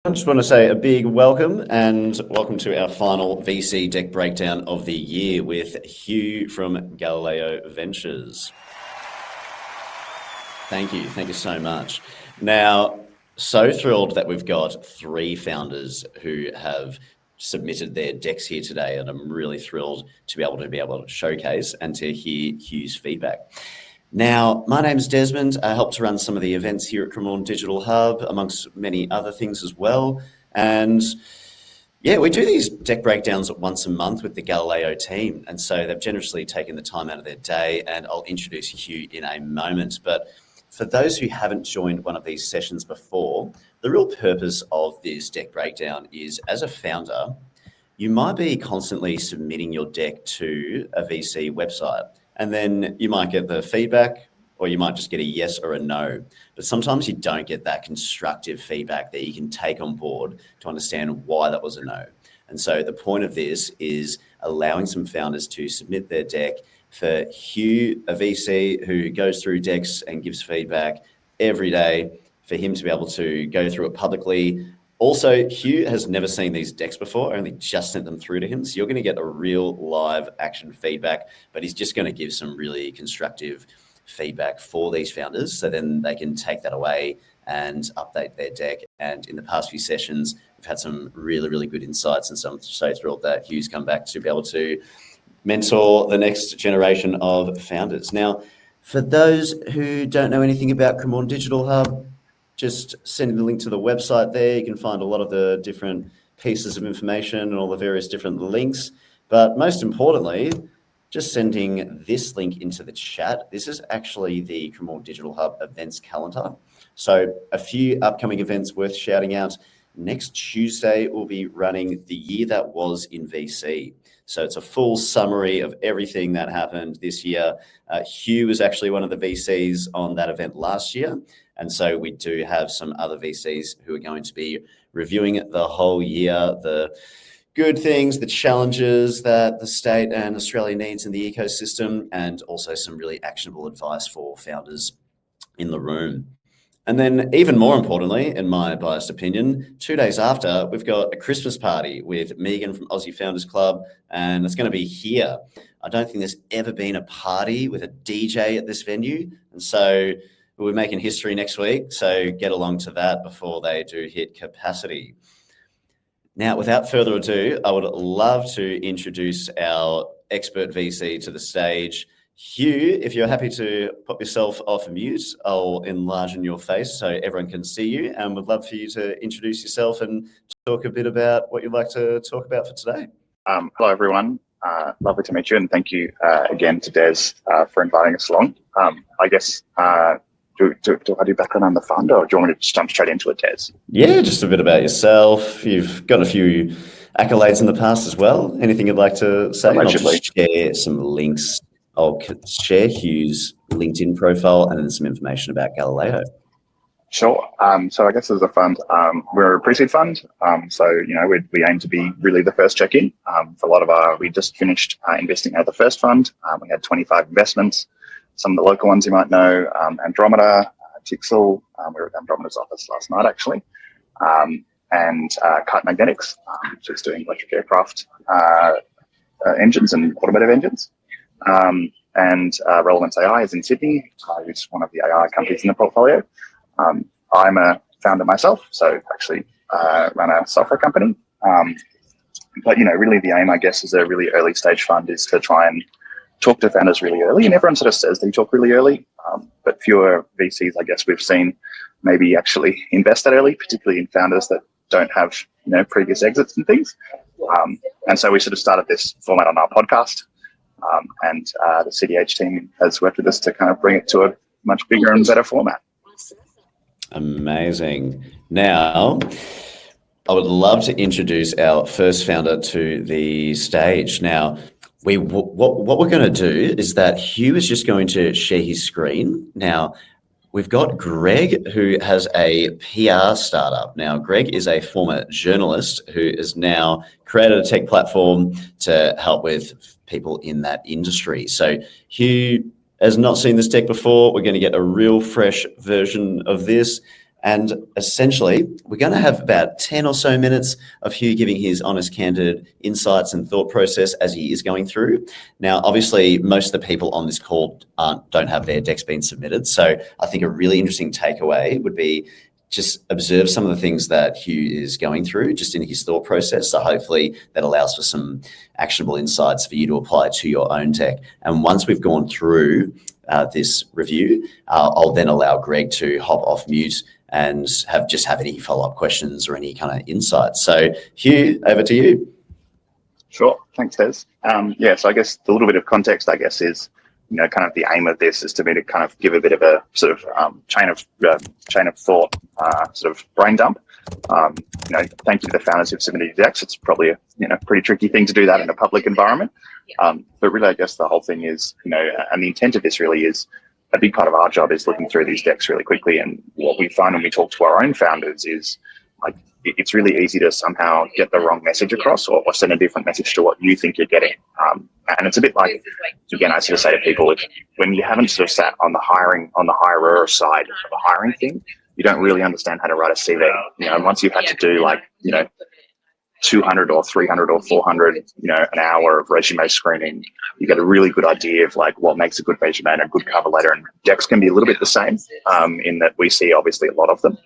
I just want to say a big welcome to our final VC deck breakdown of the year with Hugh from Galileo Ventures. Thank you so much. Now, so thrilled that we've got 3 founders who have submitted their decks here today, and I'm really thrilled to be able to showcase and to hear Hugh's feedback. Now, my name's Desmond. I help to run some of the events here at Cremorne Digital Hub, amongst many other things as well. And yeah, we do these deck breakdowns once a month with the Galileo team. And so they've generously taken the time out of their day, and I'll introduce Hugh in a moment. But for those who haven't joined one of these sessions before, the real purpose of this deck breakdown is, as a founder, you might be constantly submitting your deck to a VC website. And then you might get the feedback, or you might just get a yes or a no. But sometimes you don't get that constructive feedback that you can take on board to understand why that was a no. And so the point of this is allowing some founders to submit their deck. For Hugh, a VC who goes through decks and gives feedback every day, for him to be able to go through it publicly. Also, Hugh has never seen these decks before, only just sent them through to him. So you're going to get a real live action feedback, but he's just going to give some really constructive feedback for these founders. So then they can take that away and update their deck. And in the past few sessions, we've had some really, really good insights. And so I'm so thrilled that Hugh's come back to be able to mentor the next generation of founders. Now, for those who don't know anything about Cremorne Digital Hub, just sending the link to the website there. You can find a lot of the different pieces of information and all the various different links. But most importantly, just sending this link into the chat. This is actually the Cremorne Digital Hub events calendar. So a few upcoming events worth shouting out. Next Tuesday, we'll be running the year that was in VC. So it's a full summary of everything that happened this year. Hugh was actually one of the VCs on that event last year. And so we do have some other VCs who are going to be reviewing the whole year, the good things, the challenges that the state and Australia needs in the ecosystem, and also some really actionable advice for founders in the room. And then even more importantly, in my biased opinion, 2 days after, we've got a Christmas party with Megan from Aussie Founders Club, and it's going to be here. I don't think there's ever been a party with a DJ at this venue. And so we're making history next week, so get along to that before they do hit capacity. Now, without further ado, I would love to introduce our expert VC to the stage. Hugh, if you're happy to pop yourself off mute, I'll enlarge your face so everyone can see you, and would love for you to introduce yourself and talk a bit about what you'd like to talk about for today. Hello, everyone. Lovely to meet you, and thank you again to Des for inviting us along. I guess... Do I do background on the fund, or do you want me to just jump straight into it, Des? Yeah, just a bit about yourself. You've got a few accolades in the past as well. Anything you'd like to say? I'll just share some links. I'll share Hugh's LinkedIn profile and then some information about Galileo. Sure. So I guess as a fund, we're a pre-seed fund. So, we aim to be really the first check-in. For a lot of we just finished investing out of the first fund. We had 25 investments. Some of the local ones you might know, Andromeda, Tixel, we were at Andromeda's office last night actually, and Kite Magnetics, which is doing electric aircraft engines and automotive engines. And Relevance AI is in Sydney, who's one of the AI companies in the portfolio. I'm a founder myself, so actually run a software company. But really the aim, I guess, as a really early stage fund is to try and talk to founders really early, and everyone sort of says they talk really early, but fewer VCs, I guess, we've seen maybe actually invest that early, particularly in founders that don't have previous exits and things. And so we sort of started this format on our podcast, and the CDH team has worked with us to kind of bring it to a much bigger and better format. Amazing. Now, I would love to introduce our first founder to the stage. Now, what we're going to do is that Hugh is just going to share his screen. Now, we've got Greg, who has a PR startup. Now, Greg is a former journalist who has now created a tech platform to help with people in that industry. So Hugh has not seen this deck before. We're going to get a real fresh version of this. And essentially, we're going to have about 10 or so minutes of Hugh giving his honest, candid insights and thought process as he is going through. Now, obviously, most of the people on this call don't have their decks being submitted. So I think a really interesting takeaway would be just observe some of the things that Hugh is going through just in his thought process. So hopefully that allows for some actionable insights for you to apply to your own deck. And once we've gone through this review, I'll then allow Greg to hop off mute and have any follow-up questions or any kind of insights. So Hugh, over to you. Sure, thanks, Des. So I guess the little bit of context, I guess, is kind of the aim of this is to me to kind of give a bit of a sort of chain of thought, sort of brain dump. Thank you to the founders who've submitted decks. It's probably a pretty tricky thing to do that in a public environment. But really, I guess the whole thing is, and the intent of this really is a big part of our job is looking through these decks really quickly. And what we find when we talk to our own founders is like it's really easy to somehow get the wrong message across or send a different message to what you think you're getting. And it's a bit like, again, I sort of say to people, when you haven't sort of sat on the hirer side of a hiring thing, you don't really understand how to write a CV. And once you've had to do 200 or 300 or 400, an hour of resume screening, you get a really good idea of like what makes a good resume and a good cover letter. And decks can be a little bit the same in that we see obviously a lot of them.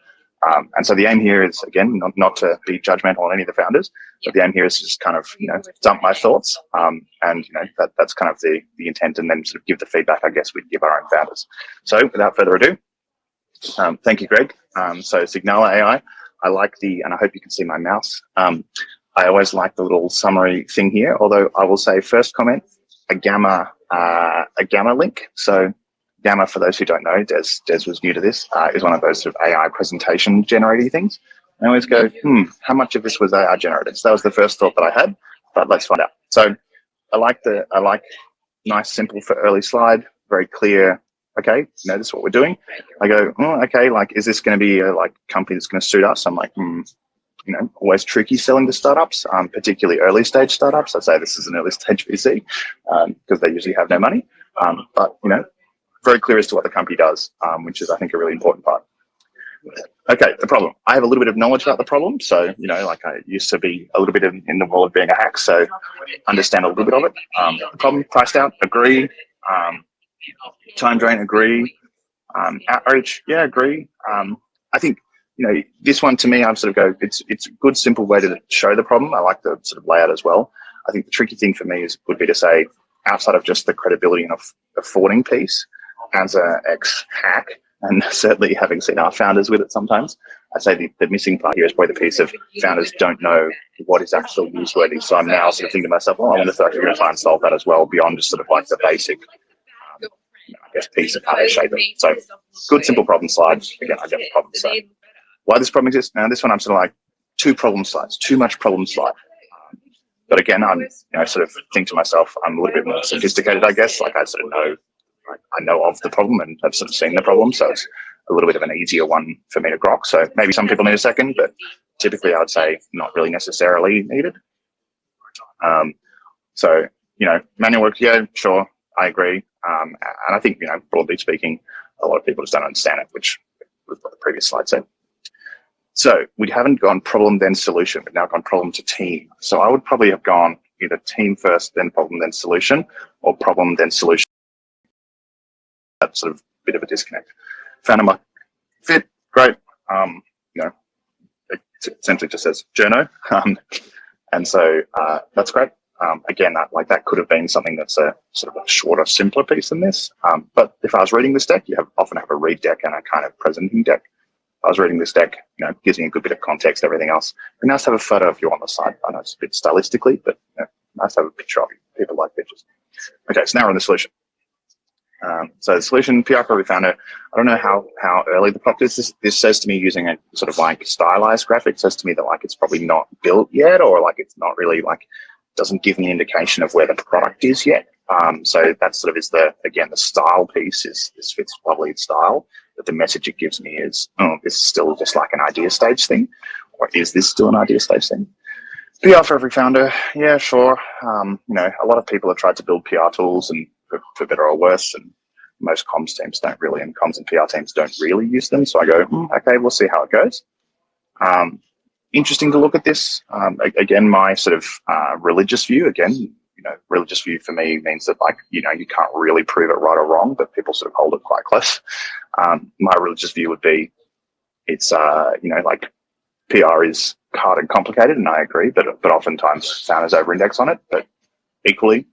And so the aim here is, again, not to be judgmental on any of the founders, but the aim here is to just kind of, dump my thoughts. And, that's kind of the intent, and then sort of give the feedback, I guess, we'd give our own founders. So without further ado, thank you, Greg. So Signala AI, I like and I hope you can see my mouse. I always like the little summary thing here, although I will say first comment, a gamma link. So Gamma, for those who don't know, Des was new to this, is one of those sort of AI presentation generating things. I always go, how much of this was AI generated? So that was the first thought that I had, but let's find out. So I like nice, simple for early slide, very clear. Okay, this is what we're doing. I go, okay, like, is this going to be a company that's going to suit us? I'm like, always tricky selling to startups, particularly early stage startups. I'd say this is an early stage VC because they usually have no money. But very clear as to what the company does, which is, I think, a really important part. Okay, the problem. I have a little bit of knowledge about the problem. So, I used to be a little bit in the world of being a hack, so understand a little bit of it. The problem, priced out, agree. Time drain, agree. Outreach, yeah, agree. I think, this one to me, I'm sort of go, it's a good, simple way to show the problem. I like the sort of layout as well. I think the tricky thing for me would be to say, outside of just the credibility and affording piece, as a ex-hack, and certainly having seen our founders with it sometimes, I'd say the missing part here is probably the piece of founders don't know what is actually newsworthy. So I'm now sort of thinking to myself, I wonder if actually going to try and solve that as well, beyond just sort of like the basic, I guess, piece of how they shape it. So good, simple problem slides. Again, I get the problem slide. Why this problem exists? Now, this one I'm sort of like too much problem slide. But again, I'm, sort of think to myself, I'm a little bit more sophisticated, I guess. Like I sort of know, I know of the problem and have sort of seen the problem. So it's a little bit of an easier one for me to grok. So maybe some people need a second, but typically I would say not really necessarily needed. So, manual work, yeah, sure, I agree. And I think, broadly speaking, a lot of people just don't understand it, which was what the previous slide said. So we haven't gone problem, then solution. We've now gone problem to team. So I would probably have gone either team first, then problem, then solution, or problem, then solution. That's sort of a bit of a disconnect. Found my fit, great. It essentially just says journo. And so that's great. Again, that could have been something that's a sort of a shorter, simpler piece than this. But if I was reading this deck, you often have a read deck and a kind of presenting deck. I was reading this deck, gives me a good bit of context, everything else. But nice to have a photo of you on the side. I know it's a bit stylistically, but nice to have a picture of you. People like pictures. Okay, so now we're on the solution. So the solution, PR probably found it. I don't know how early the product is. This says to me, using a sort of like stylized graphic, says to me that it's probably not built yet, or it's not really doesn't give me an indication of where the product is yet. So that sort of is the style piece this fits probably its style. But the message it gives me is, this is still just like an idea stage thing, or is this still an idea stage thing? PR for every founder, yeah, sure. A lot of people have tried to build PR tools, and for better or worse, and most comms teams don't really, and comms and PR teams don't really use them. So I go, okay, we'll see how it goes. Interesting to look at this. Again, my sort of religious view, again, religious view for me means that, like, you can't really prove it right or wrong, but people sort of hold it quite close. My religious view would be it's, like, PR is hard and complicated, and I agree, but oftentimes founders over-index on it. But equally,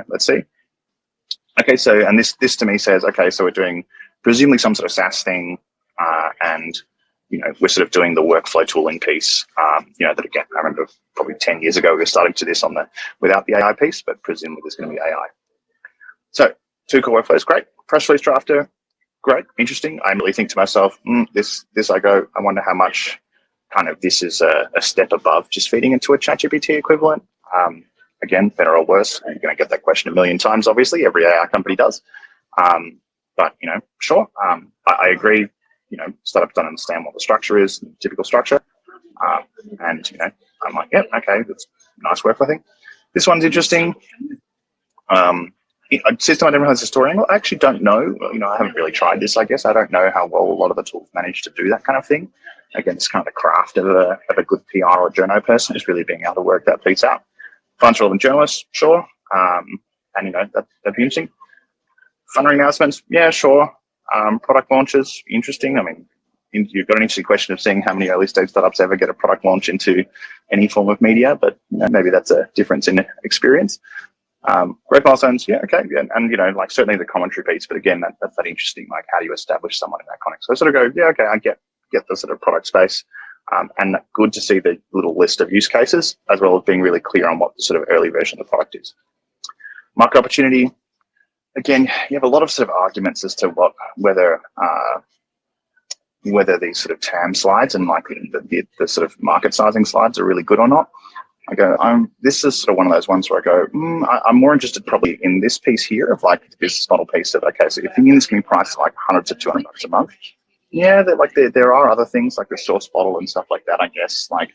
let's see. Okay, so, and this to me says, okay, so we're doing presumably some sort of SaaS thing, and we're sort of doing the workflow tooling piece. That again, I remember probably 10 years ago we were starting to do this without the AI piece, but presumably there's going to be AI. So 2 core workflows, great. Press release drafter, great, interesting. I immediately think to myself, this I wonder how much kind of this is a step above just feeding into a ChatGPT equivalent. Again, better or worse, you're going to get that question a million times, obviously, every AI company does. But, sure, I agree. Startups don't understand what the structure is, typical structure. And, I'm like, yep, okay, that's nice work, I think. This one's interesting. System identifies historian. I actually don't know. I haven't really tried this, I guess. I don't know how well a lot of the tools manage to do that kind of thing. Again, it's kind of the craft of a good PR or journo person, is really being able to work that piece out. Finds relevant journalists, sure. And, that'd be interesting. Funding announcements, yeah, sure. Product launches, interesting. I mean, you've got an interesting question of seeing how many early stage startups ever get a product launch into any form of media, but maybe that's a difference in experience. Growth milestones, yeah, okay, yeah, and like certainly the commentary piece, but again, that's that interesting. Like, how do you establish someone in that context? So I sort of go, yeah, okay, I get the sort of product space, and good to see the little list of use cases, as well as being really clear on what the sort of early version of the product is. Market opportunity. Again, you have a lot of sort of arguments as to whether these sort of TAM slides and like the sort of market sizing slides are really good or not. I go, this is sort of one of those ones where I go, I'm more interested probably in this piece here of like the business model piece of, okay, so if you're thinking this can be priced like $100 to $200 a month, yeah, there are other things like the source bottle and stuff like that, I guess, like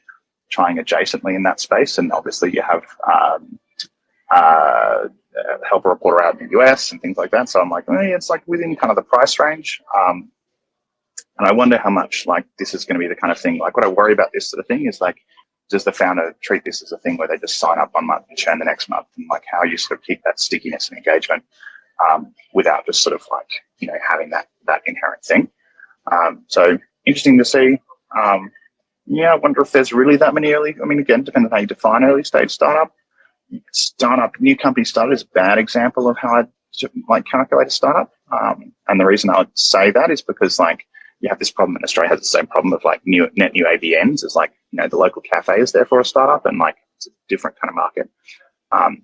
trying adjacently in that space. And obviously you have help a reporter out in the US and things like that. So I'm like, it's like within kind of the price range. And I wonder how much like this is going to be the kind of thing, like what I worry about this sort of thing is like, does the founder treat this as a thing where they just sign up 1 month and churn the next month, and like how you sort of keep that stickiness and engagement without just sort of like, having that inherent thing. So interesting to see. I wonder if there's really that many again, depending on how you define early stage startup. New company startup is a bad example of how I'd calculate a startup. And the reason I would say that is because like you have this problem, in Australia has the same problem of like net new ABNs is like, the local cafe is there for a startup, and like it's a different kind of market. And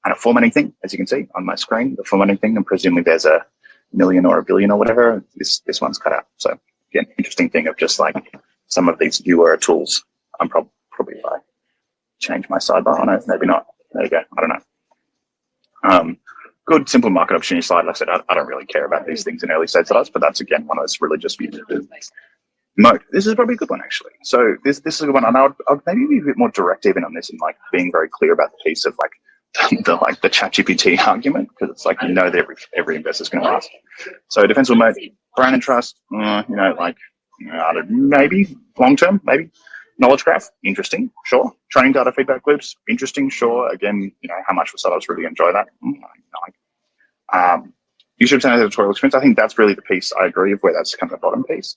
a formatting thing, as you can see on my screen, the formatting thing, and presumably there's a million or a billion or whatever, this one's cut out. So again, interesting thing of just like some of these newer tools. I'm probably if I change my sidebar. Oh no, maybe not. There you go. I don't know. Good simple market opportunity slide. Like I said, I don't really care about these things in early stage startups, but that's again one of those religious views. Moat. This is probably a good one actually. So this is a good one, and I would maybe be a bit more direct even on this, and like being very clear about the piece of like the ChatGPT argument, because it's like that every investor's going to ask. So defensible moat, brand and trust. Maybe long term, maybe. Knowledge graph, interesting, sure. Training data feedback loops, interesting, sure. Again, how much will startups really enjoy that? User presented editorial experience, I think that's really the piece I agree with, where that's kind of the bottom piece.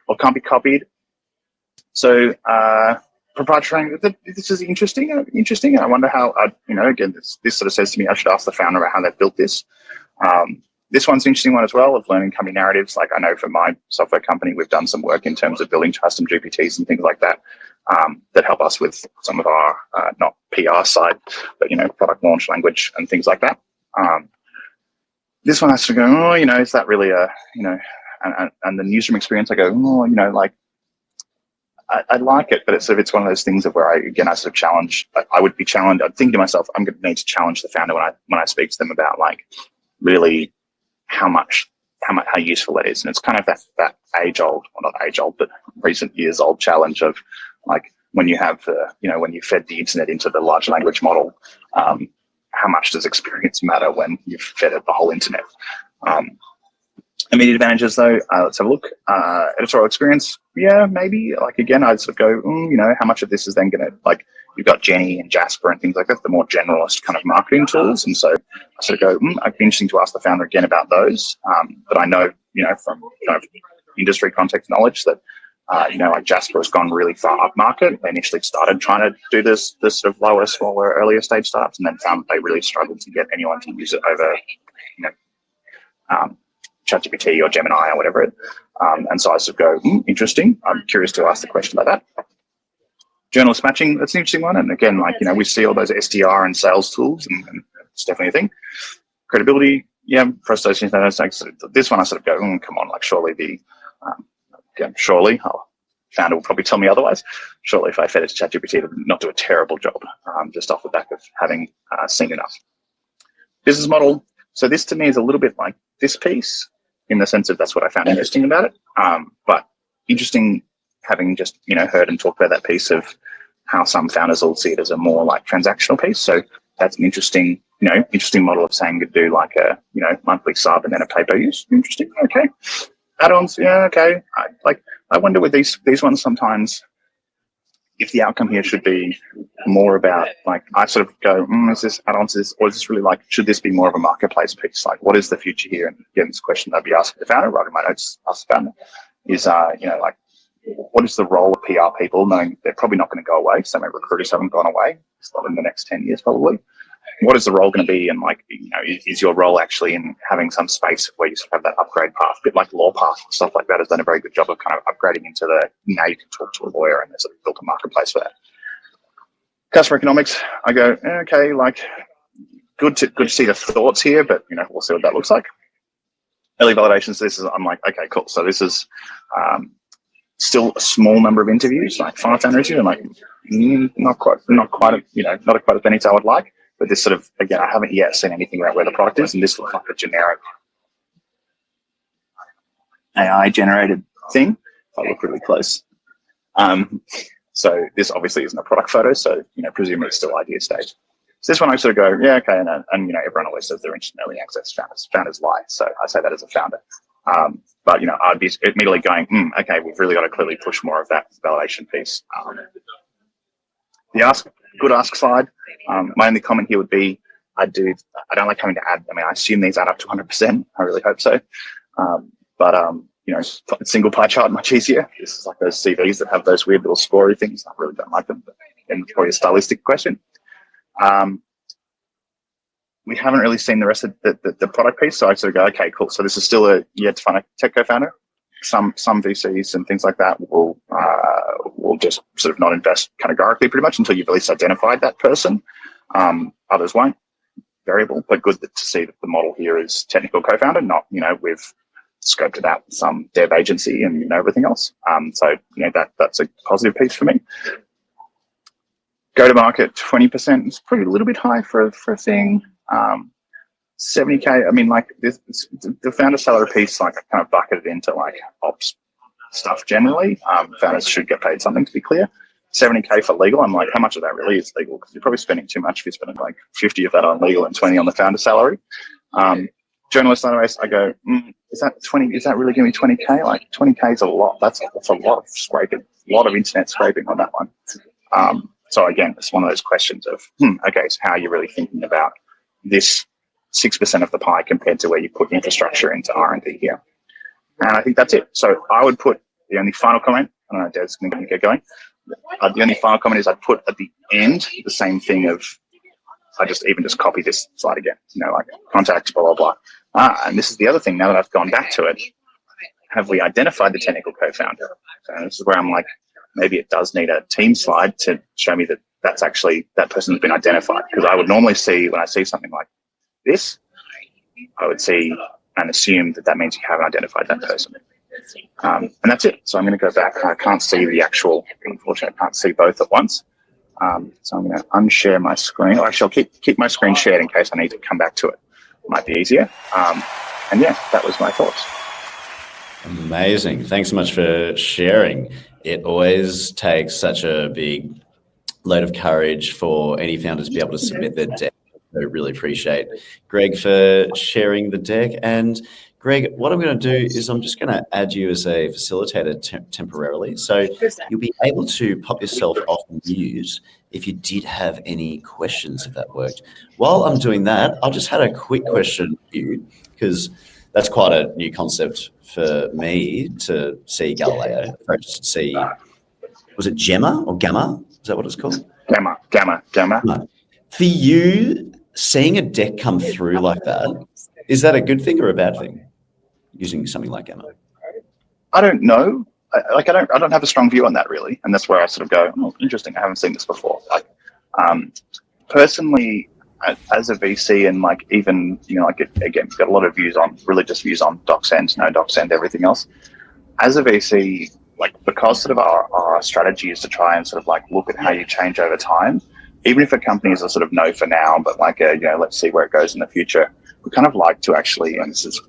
Or can't be copied. So proprietary training, this is interesting, and I wonder how, again, this sort of says to me I should ask the founder about how they've built this. This one's an interesting one as well, of learning company narratives. Like I know for my software company, we've done some work in terms of building custom GPTs and things like that, that help us with some of our, not PR side, but, product launch language and things like that. This one has to go, is that really and the newsroom experience, I go, I like it, but it's one of those things of where I sort of challenge, I would be challenged. I'd think to myself, I'm going to need to challenge the founder when I speak to them about like really how useful that is. And it's kind of that age old, well, not age old, but recent years old challenge of like when you have, when you fed the internet into the large language model, how much does experience matter when you've fed it the whole internet? Immediate advantages, though, let's have a look. Editorial experience, yeah, maybe. Like, again, I'd sort of go, how much of this is then going to, like, you've got Jenny and Jasper and things like that, the more generalist kind of marketing tools. And so I sort of go, it'd be interesting to ask the founder again about those. But I know, from kind of industry context knowledge that, like Jasper has gone really far up market. They initially started trying to do this sort of lower, smaller, earlier stage startups, and then found that they really struggled to get anyone to use it over, ChatGPT or Gemini or whatever. And so I sort of go, interesting. I'm curious to ask the question about that. Journalist matching, that's an interesting one. And again, like, we see all those SDR and sales tools, and it's definitely a thing. Credibility, yeah, frustration. This one I sort of go, come on, like surely surely our founder will probably tell me otherwise. Surely if I fed it to ChatGPT, it would not do a terrible job, just off the back of having seen enough. Business model. So this to me is a little bit like this piece, in the sense of that's what I found interesting about it. But interesting having just, heard and talked about that piece of how some founders will see it as a more like transactional piece. So that's an interesting model of saying you could do like a, monthly sub and then a pay-per-use. Interesting. Okay. Add-ons. Yeah. Okay. I wonder with these ones sometimes if the outcome here should be more about, like, I sort of go, is this add-ons, or is this really like, should this be more of a marketplace piece? Like, what is the future here? And again, this question I'd be asking the founder, writing my notes, ask the founder, is, like, what is the role of PR people, knowing they're probably not going to go away? So many recruiters haven't gone away. It's not in the next 10 years, probably. What is the role going to be? And like, is your role actually in having some space where you sort of have that upgrade path, a bit like Law Path and stuff like that has done a very good job of kind of upgrading into now you can talk to a lawyer, and there's sort of built a marketplace for that. Customer economics, I go, okay, like good to see the thoughts here, but we'll see what that looks like. Early validations, I'm like, okay, cool. So this is still a small number of interviews, like 5 founder interviews, and like not quite as many as I would like. But this sort of, again, I haven't yet seen anything about where the product is, and this looks like a generic AI generated thing. If I look really close. So this obviously isn't a product photo, so presumably it's still idea stage. So this one I sort of go, yeah, okay, and everyone always says they're interested in early access. Founders lie, so I say that as a founder. But I'd be immediately going, okay, we've really got to clearly push more of that validation piece. The good ask slide. My only comment here would be, I don't like having to add. I mean, I assume these add up to 100%. I really hope so. But single pie chart much easier. This is like those CVs that have those weird little scory things. I really don't like them. But again, it's probably a stylistic question. We haven't really seen the rest of the product piece, so I sort of go, okay, cool. So this is still a yet to find a tech co-founder. Some VCs and things like that will just sort of not invest categorically pretty much until you've at least identified that person. Others won't. Variable, but good to see that the model here is technical co-founder, not we've scoped it out with some dev agency and everything else. So that's a positive piece for me. Go to market 20% is pretty a little bit high for a thing. 70K. I mean, like this, the founder salary piece, like I kind of bucketed into like ops stuff generally. Founders should get paid something, to be clear. 70K for legal. I'm like, how much of that really is legal? Because you're probably spending too much if you're spending like 50 of that on legal and 20 on the founder salary. Journalist database, I go, is that 20? Is that really giving me 20K? Like 20K is a lot. That's a lot of scraping, a lot of internet scraping on that one. So again, it's one of those questions of, okay, so how are you really thinking about this 6% of the pie compared to where you put infrastructure into R&D here? And I think that's it. So I would put the only final comment, I don't know, Dad's going to get going. The only final comment is I'd put at the end the same thing of, I just copy this slide again, like contacts, blah, blah, blah. And this is the other thing, now that I've gone back to it, have we identified the technical co-founder? So this is where I'm like, maybe it does need a team slide to show me that that's actually, that person's been identified. Because I would normally see, when I see something like this, I would see and assume that means you haven't identified that person. And that's it. So I'm going to go back. I can't see the actual, unfortunately, I can't see both at once. So I'm going to unshare my screen. Or actually, I'll keep my screen shared in case I need to come back to it. Might be easier. And yeah, that was my thoughts. Amazing. Thanks so much for sharing. It always takes such a big load of courage for any founders to be able to submit their deck. I really appreciate Greg for sharing the deck. And Greg, what I'm going to do is I'm just going to add you as a facilitator temporarily. So you'll be able to pop yourself off mute if you did have any questions, if that worked. While I'm doing that, I just had a quick question for you, because that's quite a new concept for me to see Galileo, to see, was it Gemma or Gamma? Is that what it's called? Gamma. No. For you, seeing a deck come through like that, is that a good thing or a bad thing, using something like Gamma? I don't know. I don't have a strong view on that really, and that's where I sort of go, oh, interesting. I haven't seen this before. Like, personally, as a VC, and like even like again, got a lot of religious views on DocSend, no DocSend, everything else. As a VC, like because sort of our strategy is to try and sort of like look at how you change over time, even if a company is a sort of no for now, but like let's see where it goes in the future. We kind of like to actually, and this is,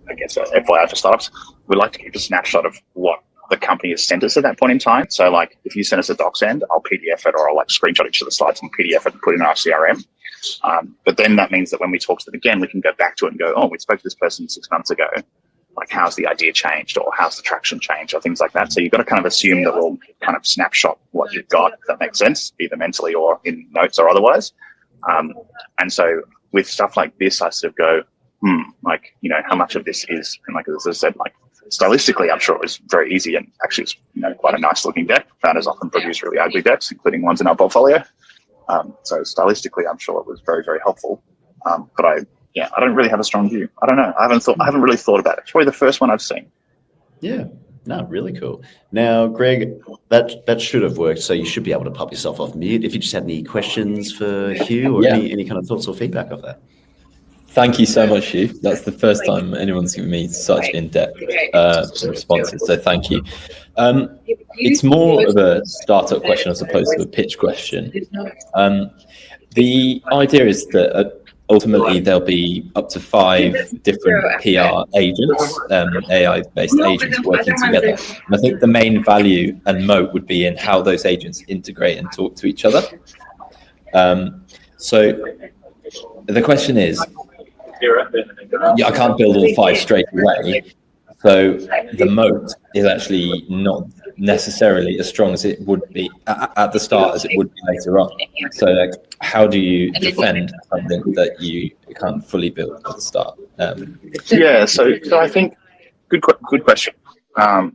I guess, a FYI for startups, we like to keep a snapshot of what the company has sent us at that point in time. So like if you send us a DocSend, I'll PDF it, or I'll like screenshot each of the slides and PDF it and put it in our CRM. But then that means that when we talk to them again, we can go back to it and go, oh, we spoke to this person 6 months ago. Like, how's the idea changed, or how's the traction changed, or things like that. So you've got to kind of assume that we'll kind of snapshot what you've got, if that makes sense, either mentally or in notes or otherwise. And so with stuff like this, I sort of go, like, how much of this is, and like, as I said, like, stylistically, I'm sure it was very easy, and actually it's quite a nice looking deck. Founders often produce really ugly decks, including ones in our portfolio. So stylistically, I'm sure it was very, very helpful. But I don't really have a strong view. I don't know. I haven't really thought about it. It's probably the first one I've seen. Yeah. No, really cool. Now, Greg, that should have worked. So you should be able to pop yourself off mute. If you just had any questions for Hugh, or any kind of thoughts or feedback of that. Thank you so much, Hugh. That's the first time anyone's given me such in-depth responses, so thank you. It's more of a startup question as opposed to a pitch question. The idea is that ultimately there'll be up to 5 different PR agents, AI-based agents working together. And I think the main value and moat would be in how those agents integrate and talk to each other. So the question is, I can't build all 5 straight away. So the moat is actually not necessarily as strong as it would be at the start as it would be later on. So like, how do you defend something that you can't fully build at the start? So I think good question. I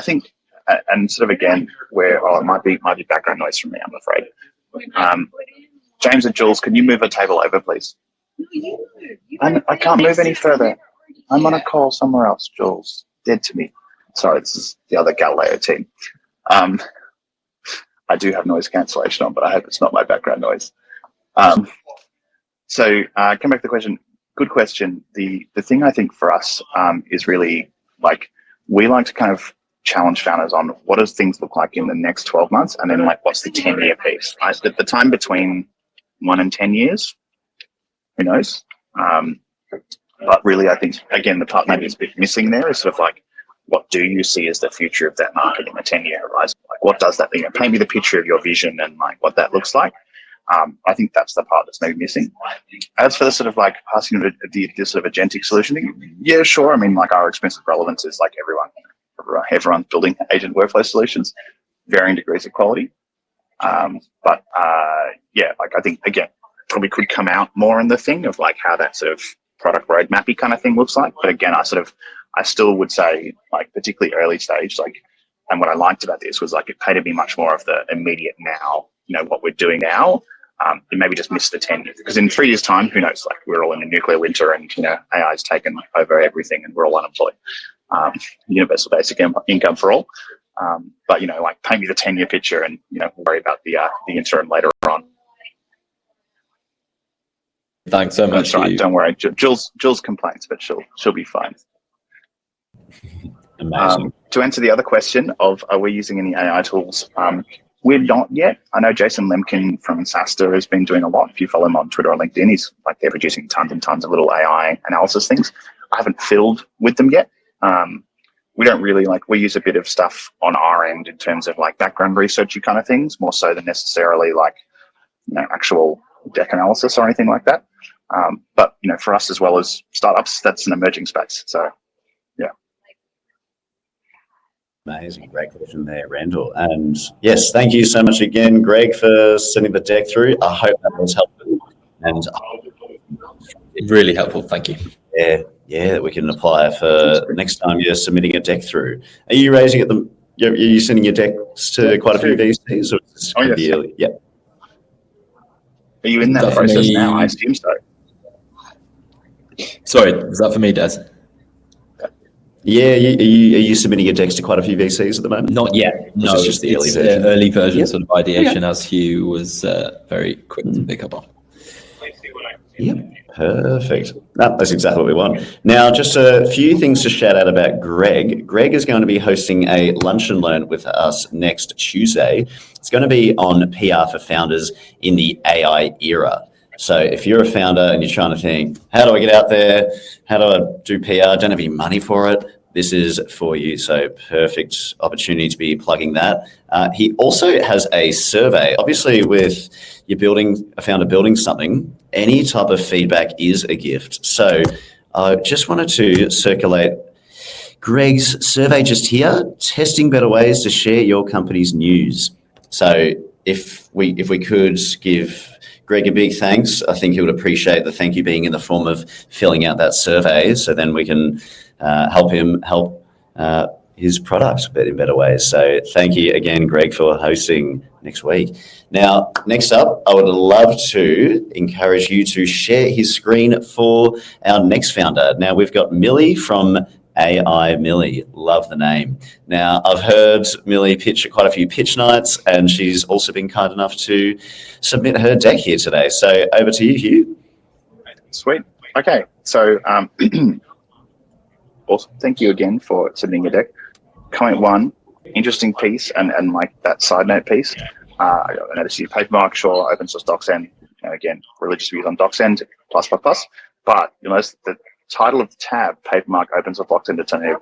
think, and sort of again, it might be background noise from me, I'm afraid. James and Jules, can you move a table over, please? I can't move any further. I'm on a call somewhere else, Jules. Dead to me. Sorry, this is the other Galileo team. I do have noise cancellation on, but I hope it's not my background noise. So come back to the question. Good question. The thing I think for us is really like, we like to kind of challenge founders on what does things look like in the next 12 months, and then like what's the 10-year piece. The time between 1 and 10 years, who knows? But really, I think, again, the part maybe is a bit missing there is sort of like, what do you see as the future of that market in a 10-year horizon? Like, what does that mean? Paint me the picture of your vision and like what that looks like. I think that's the part that's maybe missing. As for the sort of like passing the sort of agentic solution thing, yeah, sure. I mean, like, our experience of relevance is like everyone's building agent workflow solutions, varying degrees of quality. But like, I think, again, probably could come out more in the thing of like how that sort of product roadmappy kind of thing looks like. But again, I still would say, like, particularly early stage, like, and what I liked about this was like, it painted me much more of the immediate now, what we're doing now. And maybe just missed the 10 years, because in 3 years time, who knows, like, we're all in a nuclear winter and, AI's taken over everything and we're all unemployed. Universal basic income for all. But, like, paint me the 10-year picture and, worry about the interim later on. Thanks so much. That's right. Don't worry. Jules complains, but she'll be fine. Amazing. To answer the other question of, are we using any AI tools? We're not yet. I know Jason Lemkin from SaaStr has been doing a lot. If you follow him on Twitter or LinkedIn, they're producing tons and tons of little AI analysis things. I haven't filled with them yet. We don't really we use a bit of stuff on our end in terms of like background researchy kind of things, more so than necessarily like, actual deck analysis or anything like that. But for us as well as startups, that's an emerging space. So yeah. Amazing. Great question there, Randall. And yes, thank you so much again, Greg, for sending the deck through. I hope that was helpful. And really helpful. Thank you. Yeah, that we can apply for next time you're submitting a deck through. Are you raising at them? Are you sending your decks to quite a few VCs? Or is this yes. early? Yeah. Are you in that process now? I assume so. Sorry, was that for me, Des? Yeah, are you submitting your decks to quite a few VCs at the moment? Not yet. No, it's just the early version. Early version sort of ideation, as Hugh was very quick to pick up on. Yep, perfect. That's exactly what we want. Now, just a few things to shout out about Greg. Greg is going to be hosting a lunch and learn with us next Tuesday. It's going to be on PR for founders in the AI era. So if you're a founder and you're trying to think, how do I get out there? How do I do PR? Don't have any money for it. This is for you. So perfect opportunity to be plugging that. He also has a survey. Obviously, with a founder building something, any type of feedback is a gift. So I just wanted to circulate Greg's survey just here, testing better ways to share your company's news. So if we could give Greg a big thanks, I think he would appreciate the thank you being in the form of filling out that survey. So then we can help him help his product in better ways. So thank you again, Greg, for hosting next week. Now, next up, I would love to encourage you to share his screen for our next founder. Now, we've got Millie from AI Millie. Love the name. Now, I've heard Millie pitch at quite a few pitch nights, and she's also been kind enough to submit her deck here today. So over to you, Hugh. Sweet. Okay. So awesome. Thank you again for submitting your deck. Comment one, interesting piece, and like that side note piece. I noticed you Papermark, sure, open source DocsEnd, and again, religious views on DocsEnd, plus. But you'll notice the title of the tab, Papermark, open source DocsEnd alternative,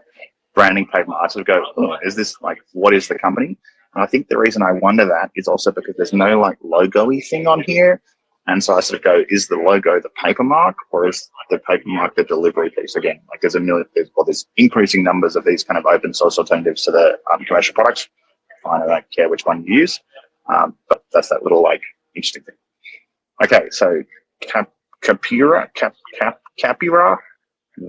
branding Papermark. I sort of go, oh, is this like, what is the company? And I think the reason I wonder that is also because there's no like logo-y thing on here. And so I sort of go, is the logo the Papermark, or is the Papermark the delivery piece? Again, like there's increasing numbers of these kind of open source alternatives to the commercial products. Fine, I don't care which one you use, but that's that little like interesting thing. Okay, so Capira,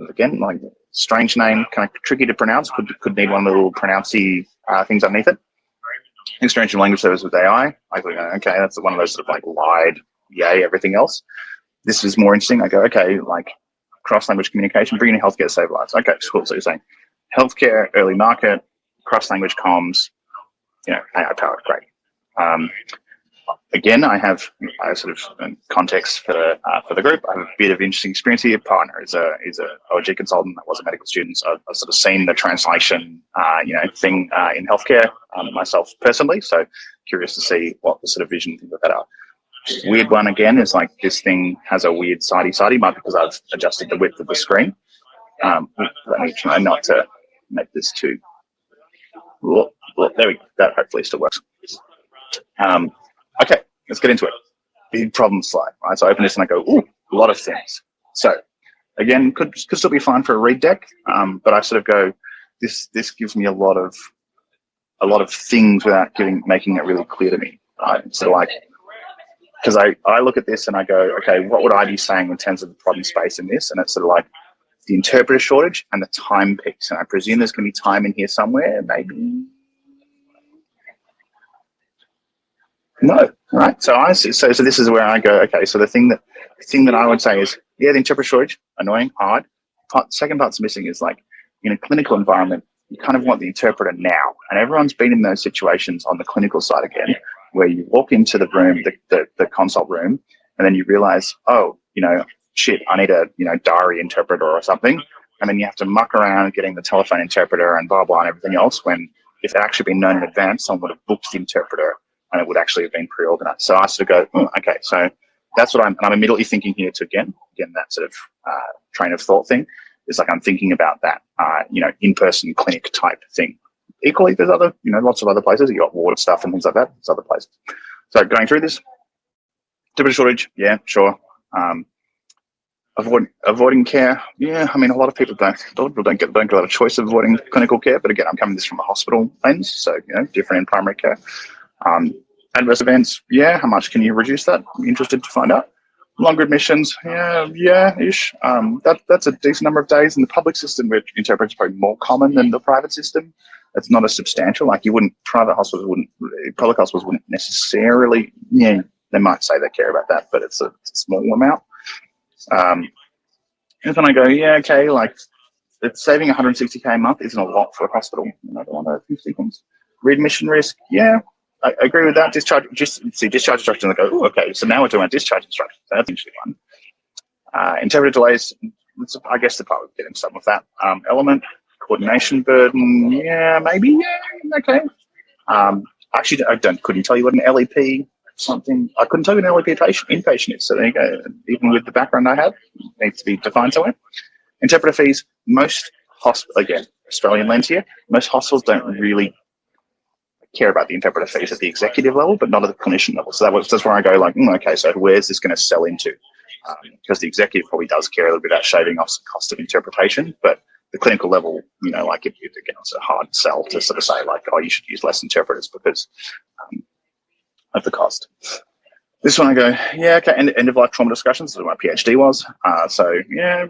again, like strange name, kind of tricky to pronounce. Could need one of the little pronouncy things underneath it. Experiential language service with AI. I go, okay, that's one of those sort of like lied. Yay, everything else. This is more interesting. I go, okay, like cross-language communication, bringing healthcare to save lives. Okay, cool. So you're saying healthcare, early market, cross-language comms, AI powered, great. Again, I have sort of context for the group. I have a bit of interesting experience here. Partner is a OG consultant. I was a medical student, so I've sort of seen the translation, thing in healthcare myself personally. So curious to see what the sort of vision things like that are. Weird one again is like this thing has a weird sidey, might because I've adjusted the width of the screen. Let me try not to make this too. Well, there we go. That hopefully still works. Okay, let's get into it. Big problem slide, right? So I open this and I go, ooh, a lot of things. So again, could still be fine for a read deck, but I sort of go, this gives me a lot of things without making it really clear to me, right? So like, because I look at this and I go, okay, what would I be saying in terms of the problem space in this? And it's sort of like the interpreter shortage and the time piece. And I presume there's going to be time in here somewhere, maybe. No, right? So this is where I go, okay, so the thing that I would say is, yeah, the interpreter shortage, annoying, hard. Second part's missing is like, in a clinical environment, you kind of want the interpreter now. And everyone's been in those situations on the clinical side again, where you walk into the room, the consult room, and then you realize, oh, shit, I need a, diary interpreter or something. And then you have to muck around getting the telephone interpreter and blah, blah, and everything else, when if it had actually been known in advance, someone would have booked the interpreter and it would actually have been pre-organized. So I sort of go, okay, so that's what I'm immediately thinking here to again, that sort of train of thought thing is like, I'm thinking about that, in-person clinic type thing. Equally, there's other, lots of other places. You got water stuff and things like that. There's other places. So going through this, interpreter shortage, yeah, sure. Avoiding care. Yeah, I mean, a lot of people don't get a lot of choice of avoiding clinical care. But again, I'm coming this from a hospital lens, so different in primary care. Adverse events. Yeah, how much can you reduce that? I'm interested to find out. Longer admissions. Yeah-ish. That's a decent number of days in the public system, which interprets probably more common than the private system. It's not as substantial. Like public hospitals wouldn't necessarily. Yeah, they might say they care about that, but it's a small amount. And then I go, yeah, okay, like it's saving 160K a month isn't a lot for a hospital. Another one of those things. Readmission risk, yeah, I agree with that. Discharge instructions. I go, oh, okay, so now we're talking about discharge instructions. That's interesting one. Interpreter delays, I guess the part would get in some of that. Element, coordination burden, yeah, maybe, yeah, okay. Actually, couldn't tell you what an LEP something. I couldn't tell you what an LEP inpatient is. So there you go. Even with the background I have, it needs to be defined somewhere. Interpreter fees, most hospitals, again, Australian lens here, most hospitals don't really care about the interpreter fees at the executive level, but not at the clinician level. So that's where I go like, okay, so where's this going to sell into? Because the executive probably does care a little bit about shaving off some cost of interpretation, but the clinical level, again, it's a hard sell to sort of say like, oh, you should use less interpreters because of the cost. This one I go, yeah, okay, end of life trauma discussions. This is what my PhD was. So yeah,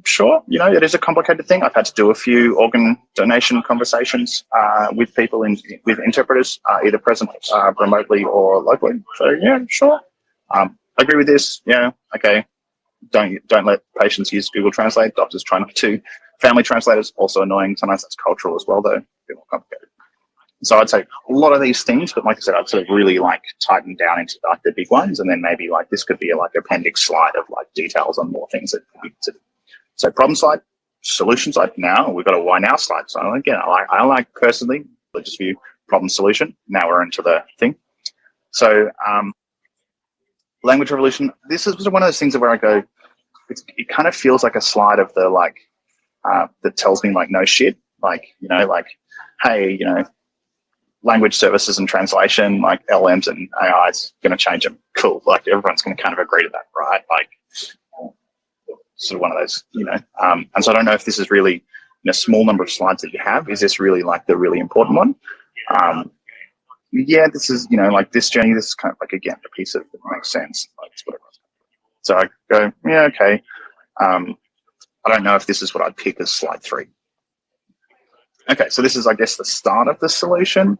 sure. It is a complicated thing. I've had to do a few organ donation conversations with people with interpreters, either present remotely or locally. So yeah, sure. I agree with this. Yeah, okay. Don't let patients use Google Translate. Doctors try not to. Family translators also annoying. Sometimes that's cultural as well, though. A bit more complicated. So I'd say a lot of these things, but like I said, I'd sort of really like tighten down into like the big ones, and then maybe like this could be a like appendix slide of like details on more things that we consider. So problem slide, solution slide. Now we've got a why now slide. So again, I like personally religious view, problem solution. Now we're into the thing. So language revolution. This is one of those things where I go, it kind of feels like a slide of the like that tells me like no shit, like like hey, language services and translation, like LMs and AI is going to change them. Cool. Like everyone's going to kind of agree to that, right? Like sort of one of those, and so I don't know if this is really in a small number of slides that you have. Is this really like the really important one? Yeah, this is, like this journey, this is kind of like, again, a piece of it makes sense. Like, so I go, yeah, okay. I don't know if this is what I'd pick as slide 3. Okay, so this is, I guess, the start of the solution.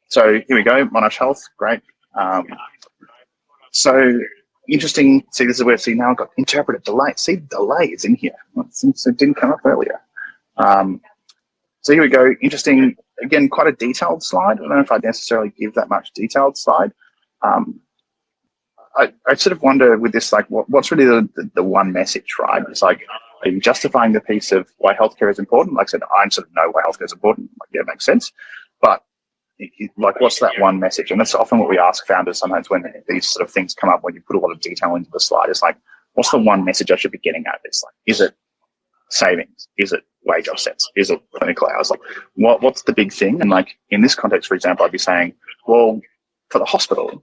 So here we go, Monash Health, great. So interesting, see, this is where, now I've got interpreted delay. See, delay is in here. It didn't come up earlier. So here we go, interesting, again, quite a detailed slide. I don't know if I'd necessarily give that much detailed slide. I sort of wonder with this, like, what's really the one message, right? It's like, are you justifying the piece of why healthcare is important? Like I said, I sort of know why healthcare is important. Like, yeah, it makes sense. But like, what's that one message? And that's often what we ask founders sometimes when these sort of things come up, when you put a lot of detail into the slide. It's like, what's the one message I should be getting out of this? Like, is it savings? Is it wage offsets? Is it clinical hours? Like, what's the big thing? And like, in this context, for example, I'd be saying, well, for the hospital,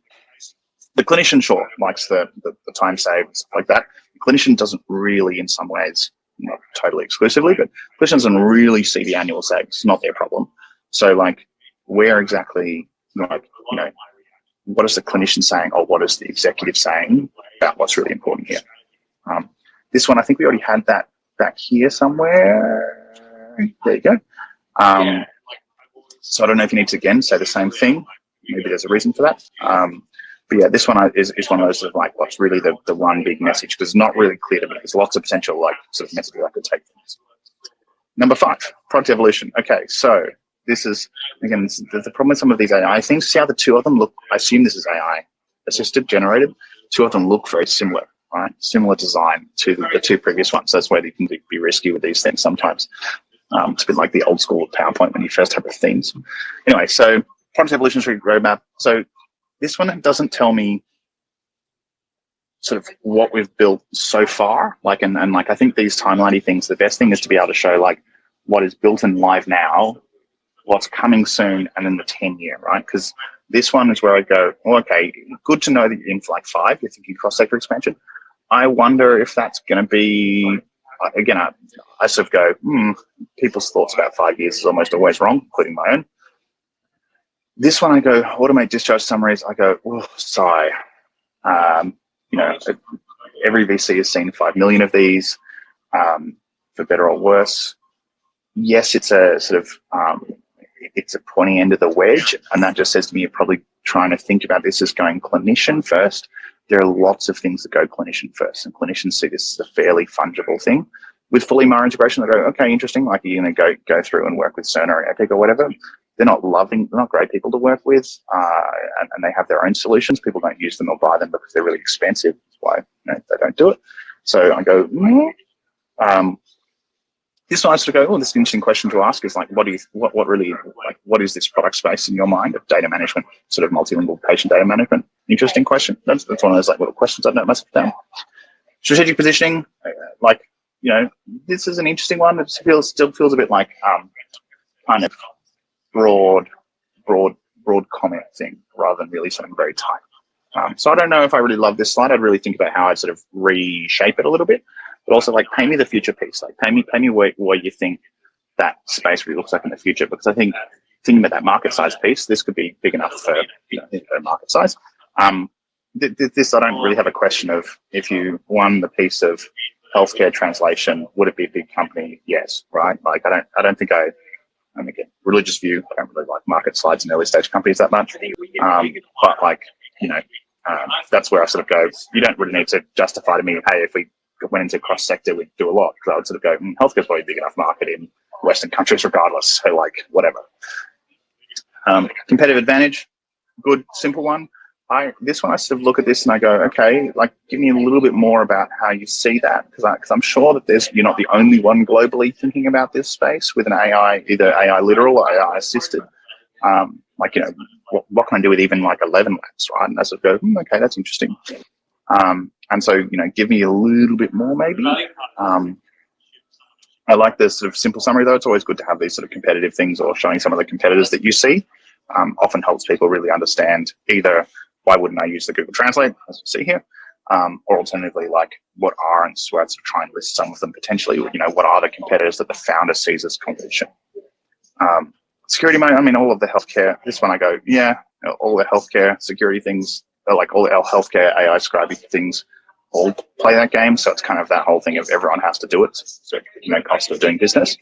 the clinician, sure, likes the time saved, stuff like that. The clinician doesn't really, in some ways, not totally exclusively, but clinicians doesn't really see the annual savings. It's not their problem. So, like, where exactly, like, what is the clinician saying, or what is the executive saying about what's really important here? This one, I think we already had that back here somewhere. There you go. So I don't know if you need to, again, say the same thing. Maybe there's a reason for that. But yeah, this one is one of those sort of like, what's really the one big message? Because it's not really clear to me. There's lots of potential like sort of messages I could take from this. Number 5, product evolution. Okay, so this is, again, there's a problem with some of these AI things. See how the two of them look, I assume this is AI assisted, generated. Two of them look very similar, right? Similar design to the 2 previous ones. That's why they can be risky with these things sometimes. It's a bit like the old school PowerPoint when you first have the themes. Anyway, so product evolution roadmap. So this one doesn't tell me sort of what we've built so far. Like, and like, I think these timeliney things, the best thing is to be able to show like what is built and live now, what's coming soon, and then the 10-year, right? Because this one is where I go, oh, okay, good to know that you're in for like 5, you're thinking cross-sector expansion. I wonder if that's going to be, again, I sort of go, people's thoughts about 5 years is almost always wrong, including my own. This one I go, automate discharge summaries, I go, oh, sigh. You know, every VC has seen 5 million of these, for better or worse. Yes, it's a sort of, it's a pointy end of the wedge, and that just says to me you're probably trying to think about this as going clinician first. There are lots of things that go clinician first, and clinicians see this as a fairly fungible thing. With full EMR integration, they go, okay, interesting, like you're going to go through and work with Cerner or Epic or whatever. They're not great people to work with, and they have their own solutions. People don't use them or buy them because they're really expensive. That's why they don't do it. So I go, this one I sort of go, this is an interesting question to ask is like, what is this product space in your mind of data management, sort of multilingual patient data management? Interesting question. That's one of those like little questions I've noted myself down. Strategic positioning, this is an interesting one. It still feels a bit like kind of broad comment thing rather than really something very tight. So I don't know if I really love this slide. I'd really think about how I'd sort of reshape it a little bit. But also, like, paint me the future piece. Like, paint me what you think that space really looks like in the future. Because I think thinking about that market size piece, this could be big enough for for market size. This I don't really have a question of if you won the piece of healthcare translation, would it be a big company? Yes, right. Like I don't think and again, religious view. I don't really like market slides in early stage companies that much. But like that's where I sort of go. You don't really need to justify to me, hey, if we went into cross sector, we'd do a lot. Because I would sort of go, healthcare's probably a big enough market in Western countries, regardless. So like whatever. Competitive advantage, good, simple one. This one I sort of look at this and I go, okay, like give me a little bit more about how you see that, because I'm sure that you're not the only one globally thinking about this space with an AI, either AI literal or AI assisted. What can I do with even like 11 labs, right? And I sort of go, okay, that's interesting. And so, give me a little bit more maybe. I like this sort of simple summary though. It's always good to have these sort of competitive things or showing some of the competitors that you see. Often helps people really understand either why wouldn't I use the Google Translate, as you see here, or alternatively, like what aren't, so I'd sort of try and list some of them potentially, what are the competitors that the founder sees as competition. Security mode, all of the healthcare, this one I go, yeah, all the healthcare security things, like all the healthcare AI scribing things, all play that game. So it's kind of that whole thing of everyone has to do it. So cost of doing business.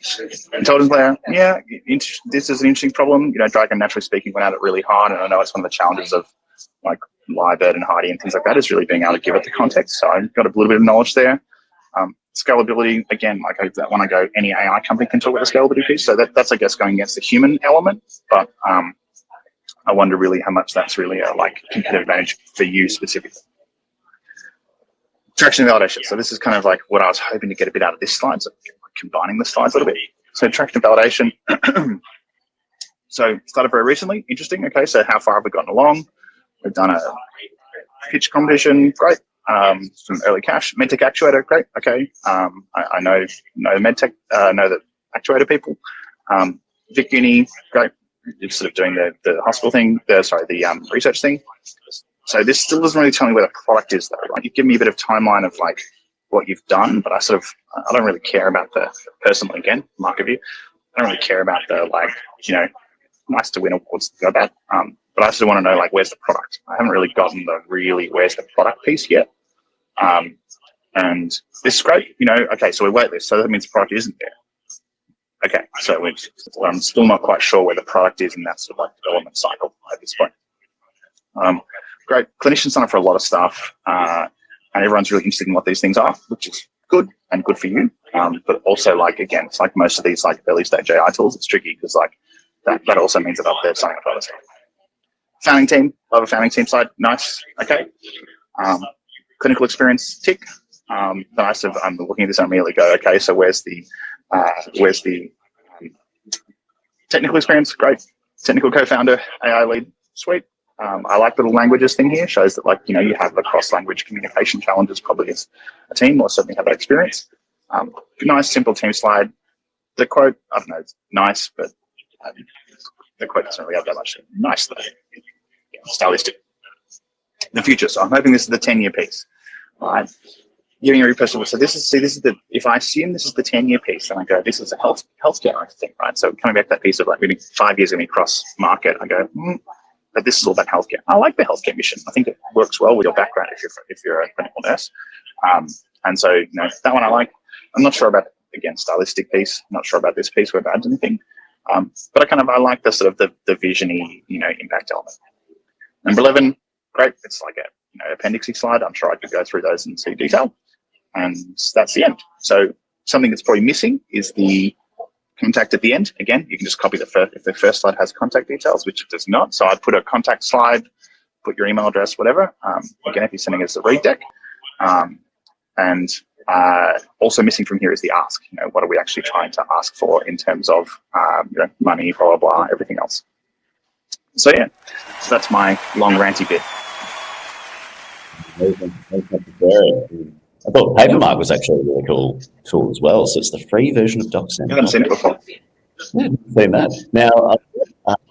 Intelligence layer, yeah, this is an interesting problem. Dragon, naturally speaking, went at it really hard, and I know it's one of the challenges of like Lyrebird and Heidi and things like that is really being able to give it the context. So I've got a little bit of knowledge there. Scalability, again, like that one I go, any AI company can talk about the scalability piece. So that's I guess going against the human element, but I wonder really how much that's really a like competitive advantage for you specifically. Traction and validation. So this is kind of like what I was hoping to get a bit out of this slide. So combining the slides a little bit. So traction and validation. So started very recently. Interesting. Okay. So how far have we gotten along? We've done a pitch competition. Great. Some early cash. MedTech actuator. Great. Okay. I know MedTech. Know the actuator people. Vic Uni. Great. You're sort of doing the hospital thing. The research thing. So this still doesn't really tell me where the product is, though. Right? You give me a bit of timeline of like what you've done, but I don't really care about the personal, again, market view. I don't really care about the like, nice to win awards to go about. But I still want to know like where's the product. I haven't really gotten where's the product piece yet. And this is great. Okay, so we wait this, so that means the product isn't there. Okay, so I'm still not quite sure where the product is in that sort of like development cycle at this point. Great. Clinicians sign up for a lot of stuff, and everyone's really interested in what these things are, which is good and good for you. But also, like, again, it's like most of these like early stage AI tools, it's tricky because like that also means that they're signing up for other stuff. Founding team, love a founding team side, nice. Okay. Clinical experience, tick. I'm looking at this and immediately go, okay, so where's the technical experience? Great. Technical co-founder, AI lead, sweet. I like the little languages thing here. Shows that like, you have the cross-language communication challenges probably as a team, or certainly have that experience. Nice, simple team slide. The quote, I don't know, it's nice, but the quote doesn't really have that much. Nice though. Yeah, stylistic. The future. So I'm hoping this is the 10-year piece. Right. giving every person. So this is the, if I assume this is the 10-year piece, then I go, this is a healthcare thing, right? So coming back to that piece of like maybe 5 years going to be cross market, I go, but this is all about healthcare. I like the healthcare mission. I think it works well with your background if you're a clinical nurse. And so, you know, that one I like. I'm not sure about, again, stylistic piece. I'm not sure about this piece where it adds anything. But I like the sort of the vision-y, you know, impact element. Number 11, great. It's like a, you know, appendixy slide. I'm sure I could go through those in some detail. And that's the end. So something that's probably missing is the contact at the end. Again, you can just copy the first, if the first slide has contact details, which it does not. So I'd put a contact slide, put your email address, whatever. Again, if you're sending us a read deck. And also missing from here is the ask. You know, what are we actually trying to ask for in terms of you know, money, blah, blah, blah, everything else. So yeah, so that's my long ranty bit. I thought Papermark was actually a really cool tool as well. So it's the free version of DocSend. I haven't seen it before. Yeah, seen that. Now,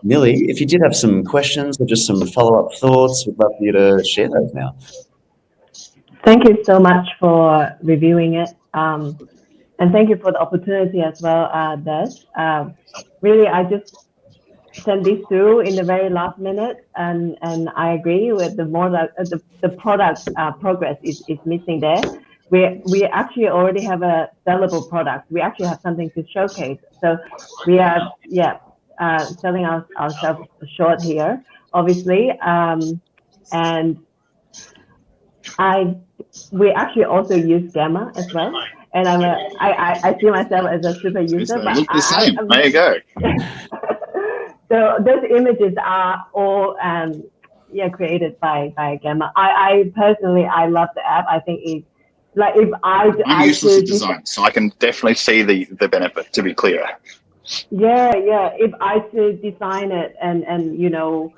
Millie, if you did have some questions or just some follow-up thoughts, we'd love for you to share those now. Thank you so much for reviewing it. And thank you for the opportunity as well, Des. Really, I just sent this through in the very last minute, and I agree with the product progress is missing there. We actually already have a sellable product. We actually have something to showcase. So we are selling ourselves short here, obviously, and we actually also use Gamma as well, and I see myself as a super user. But look the same. There you go. So those images are all created by Gamma. I personally love the app. I think it's like if I'm useless at design, so I can definitely see the benefit. To be clear. Yeah. If I should design it and you know.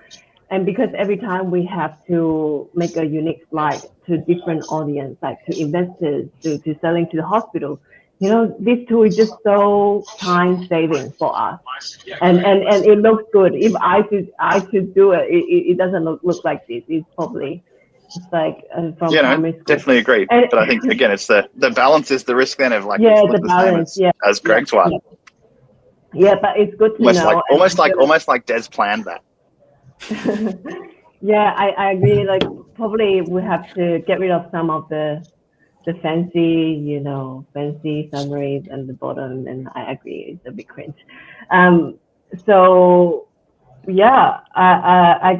And because every time we have to make a unique slide to different audience, like to investors, to selling to the hospital, you know, this tool is just so time saving for us. And it looks good. If I should do it, it doesn't look like this. It's probably like from primary school. Definitely agree. But I think again, it's the balance is the risk then of like the balance, as Greg's one. Yeah, but it's good to know. Almost like Des planned that. Yeah, I agree. Like probably we have to get rid of some of the fancy summaries at the bottom, and I agree it's a bit cringe. So yeah, I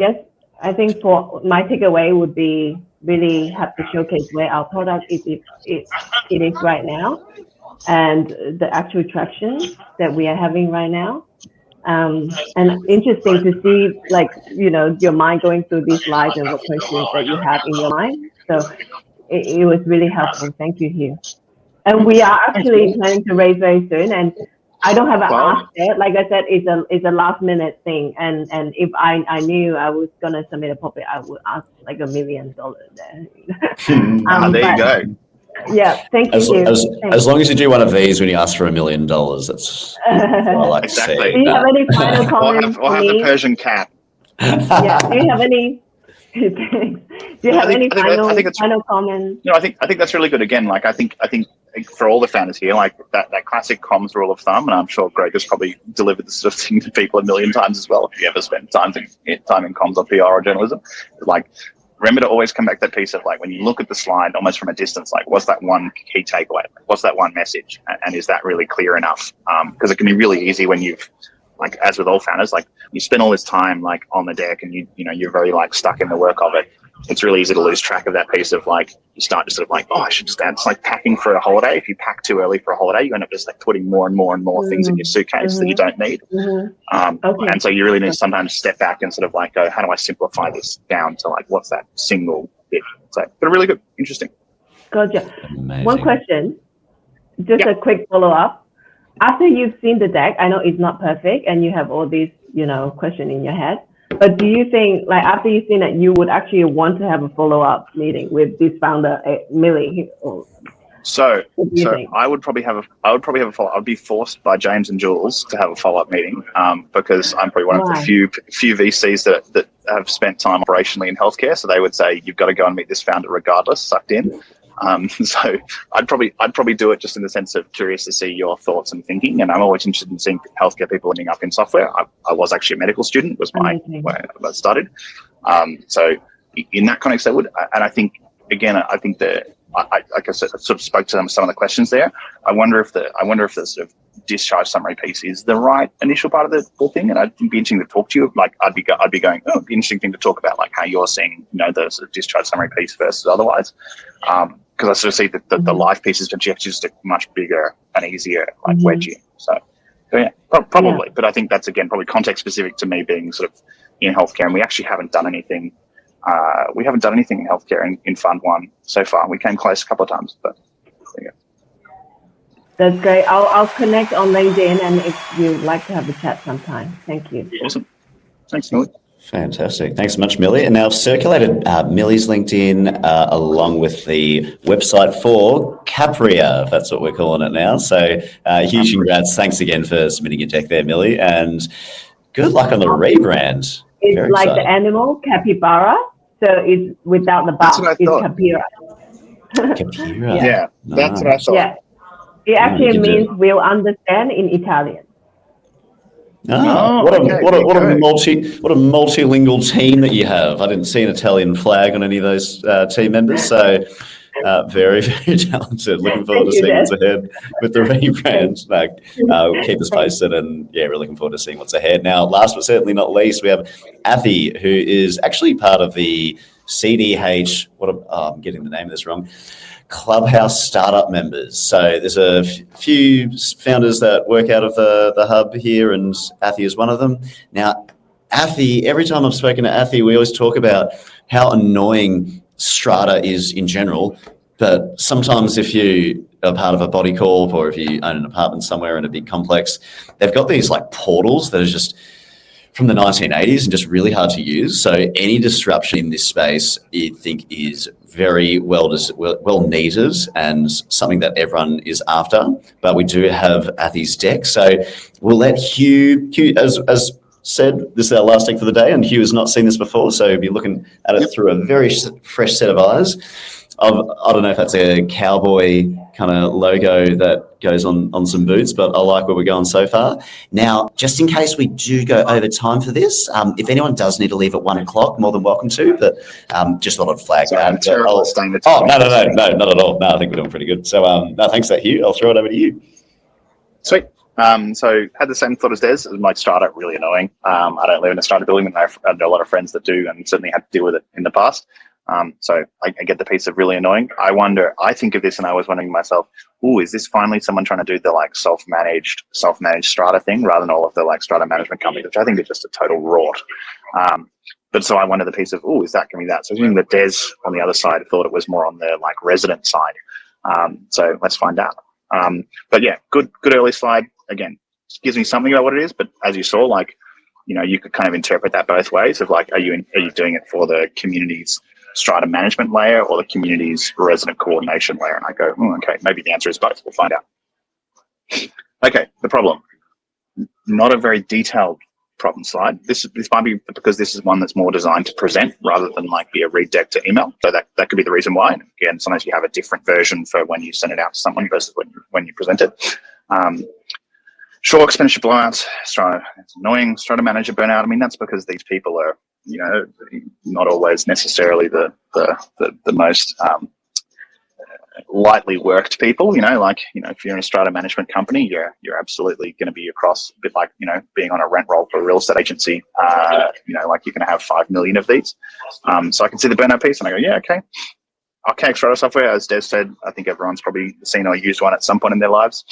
think for my takeaway would be really have to showcase where our product it is right now, and the actual traction that we are having right now. And interesting to see, like, you know, your mind going through these slides and what questions that you have in your mind. So it was really helpful. Thank you, Hugh. And we are actually planning to raise very soon. And I don't have an ask yet. Like I said, it's a last minute thing. And if I knew I was gonna submit a puppet, I would ask like $1 million there. There you go. Yeah, thank you. As long as you do one of these when you ask for $1 million, that's what I like exactly. to see. Do you have any final comments? Or have the Persian cat. Yeah. Do you have any? Final comments? No, I think that's really good. Again, like I think for all the founders here, like that classic comms rule of thumb, and I'm sure Greg has probably delivered this sort of thing to people 1 million times as well. If you ever spent time in comms or PR or journalism, like. Remember to always come back to that piece of like when you look at the slide almost from a distance, like what's that one key takeaway? What's that one message? And is that really clear enough? Because it can be really easy when you've, like as with all founders, like you spend all this time like on the deck and you're very like stuck in the work of it. It's really easy to lose track of that piece of like, you start to sort of like, I should just add. It's like packing for a holiday. If you pack too early for a holiday, you end up just like putting more and more and more things in your suitcase that you don't need. And so you really need to sometimes step back and sort of like go, how do I simplify this down to like, what's that single bit? So, but really good, interesting. Gotcha. Amazing. One question, just a quick follow-up. After you've seen the deck, I know it's not perfect and you have all these, questions in your head. But do you think, like, after you've seen it, you would actually want to have a follow-up meeting with this founder, Millie? So I would probably have a follow-up. I'd be forced by James and Jules to have a follow-up meeting because I'm probably one of the few VCs that have spent time operationally in healthcare. So they would say, you've got to go and meet this founder regardless, sucked in. So I'd probably do it just in the sense of curious to see your thoughts and thinking. And I'm always interested in seeing healthcare people ending up in software. I was actually a medical student, was where I started. So in that context, I would. And I think, again, I think that, like I said, I sort of spoke to some of the questions there. I wonder if the sort of discharge summary piece is the right initial part of the whole thing, and I'd be interesting to talk to you. Like I'd be going, oh, it'd be an interesting thing to talk about, like how you're seeing, the sort of discharge summary piece versus otherwise. Because I sort of see that the life piece is just a much bigger and easier wedgie. So yeah, probably. Yeah. But I think that's, again, probably context specific to me being sort of in healthcare, and we actually haven't done anything. We haven't done anything in healthcare in Fund 1 so far. We came close a couple of times, but there you go. That's great. I'll connect on LinkedIn, and if you'd like to have a chat sometime. Thank you. Awesome. Thanks, Millie. Fantastic. Thanks so much, Millie. And now I've circulated Millie's LinkedIn along with the website for Capria, if that's what we're calling it now. So huge congrats. Thanks again for submitting your deck there, Millie. And good luck on the rebrand. It's very like exciting. The animal, capybara. So it's without the bar. It's capira. Capira. Yeah, that's what I thought. Yeah. It actually means we'll understand in Italian. What a multilingual team that you have. I didn't see an Italian flag on any of those team members, so very, very talented. Looking forward to seeing what's ahead with the rebrand. Keep us posted, and yeah, we're looking forward to seeing what's ahead. Now, last but certainly not least, we have Athi, who is actually part of the CDH. I'm getting the name of this wrong. Clubhouse startup members. So there's a few founders that work out of the hub here, and Athi is one of them. Now, Athi, every time I've spoken to Athi, we always talk about how annoying Strata is in general, but sometimes if you are part of a body corp or if you own an apartment somewhere in a big complex, they've got these like portals that are just from the 1980s and just really hard to use. So any disruption in this space, I think, is very well needed and something that everyone is after. But we do have Athi's deck. So we'll let Hugh, as said, this is our last deck for the day, and Hugh has not seen this before, so he'll be looking at it through a very fresh set of eyes. I don't know if that's a cowboy kind of logo that goes on some boots, but I like where we're going so far. Now, just in case we do go over time for this, if anyone does need to leave at 1 o'clock, more than welcome to, but just thought I'd flag that. No, not at all. No, I think we're doing pretty good. So, no, thanks for that, Hugh. I'll throw it over to you. Sweet. So had the same thought as Des. It might start out really annoying. I don't live in a strata building, and I know a lot of friends that do, and certainly had to deal with it in the past. So I get the piece of really annoying. I think of this and I was wondering to myself, is this finally someone trying to do the like self-managed strata thing rather than all of the like strata management companies, which I think is just a total rort. But so I wonder the piece of, is that going to be that? So I think that Des on the other side thought it was more on the like resident side. So let's find out. But yeah, good early slide. Again, gives me something about what it is, but as you saw, like, you could kind of interpret that both ways of like, are you doing it for the community's strata management layer or the community's resident coordination layer? And I go, okay, maybe the answer is both. We'll find out. Okay, the problem. Not a very detailed problem slide. This might be because this is one that's more designed to present rather than like be a read deck to email. So that could be the reason why. And again, sometimes you have a different version for when you send it out to someone versus when you present it. Sure, expenditure blowouts, Strata, it's annoying. Strata manager burnout. I mean, that's because these people are, not always necessarily the most lightly worked people. If you're in a strata management company, you're absolutely going to be across a bit like being on a rent roll for a real estate agency. Like you're going to have 5 million of these. So I can see the burnout piece, and I go, yeah, okay. Archaic strata software, as Des said, I think everyone's probably seen or used one at some point in their lives.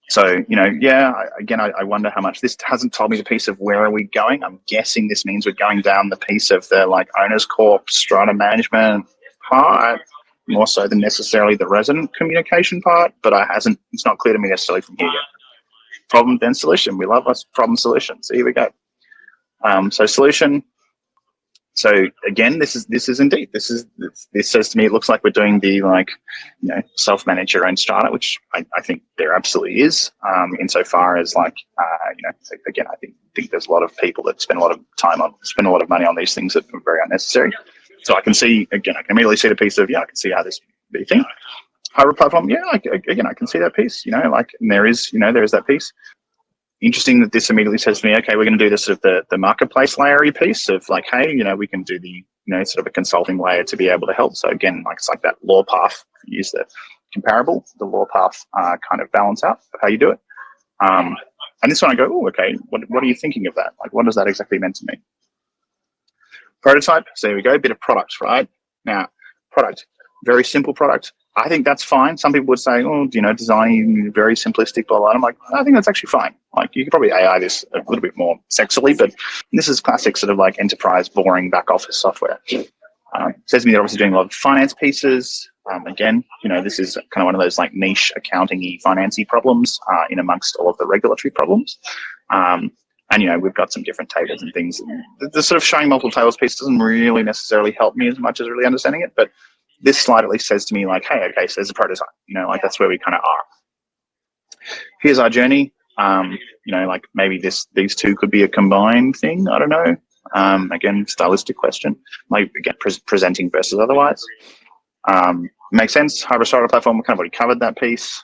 So, I wonder how much this hasn't told me the piece of where are we going. I'm guessing this means we're going down the piece of the like owners corp strata management part, more so than necessarily the resident communication part, but it's not clear to me necessarily from here yet. Problem, then solution. We love us problem solution. So here we go. So solution. So again, this says to me, it looks like we're doing the self-manage your own strata, which I think there absolutely is. Insofar as again, I think there's a lot of people that spend a lot of money on these things that are very unnecessary. So I can see, again, I can immediately see the piece of, I can see how this be thing. Hybrid platform, again, I can see that piece, and there is that piece. Interesting that this immediately says to me, okay, we're going to do this sort of the marketplace layery piece of like, hey, we can do the, sort of a consulting layer to be able to help. So again, it's like that law path, use the comparable, the law path kind of balance out of how you do it. And this one I go, oh, okay, what are you thinking of that? Like, what does that exactly mean to me? Prototype, so there we go, a bit of product, right? Now, product, very simple product. I think that's fine. Some people would say, oh, designing very simplistic, blah, blah. I'm like, I think that's actually fine. Like, you could probably AI this a little bit more sexily, but this is classic sort of like enterprise, boring back office software. Says to me they're obviously doing a lot of finance pieces. Again, this is kind of one of those like niche accounting-y, finance-y problems in amongst all of the regulatory problems. And, we've got some different tables and things. The sort of showing multiple tables piece doesn't really necessarily help me as much as really understanding it, but this slide at least says to me like, hey, okay, so there's a prototype, like that's where we kind of are. Here's our journey. Like maybe these two could be a combined thing. I don't know. Again, stylistic question. Like again, presenting versus otherwise. Makes sense. Hybrid startup platform. We kind of already covered that piece.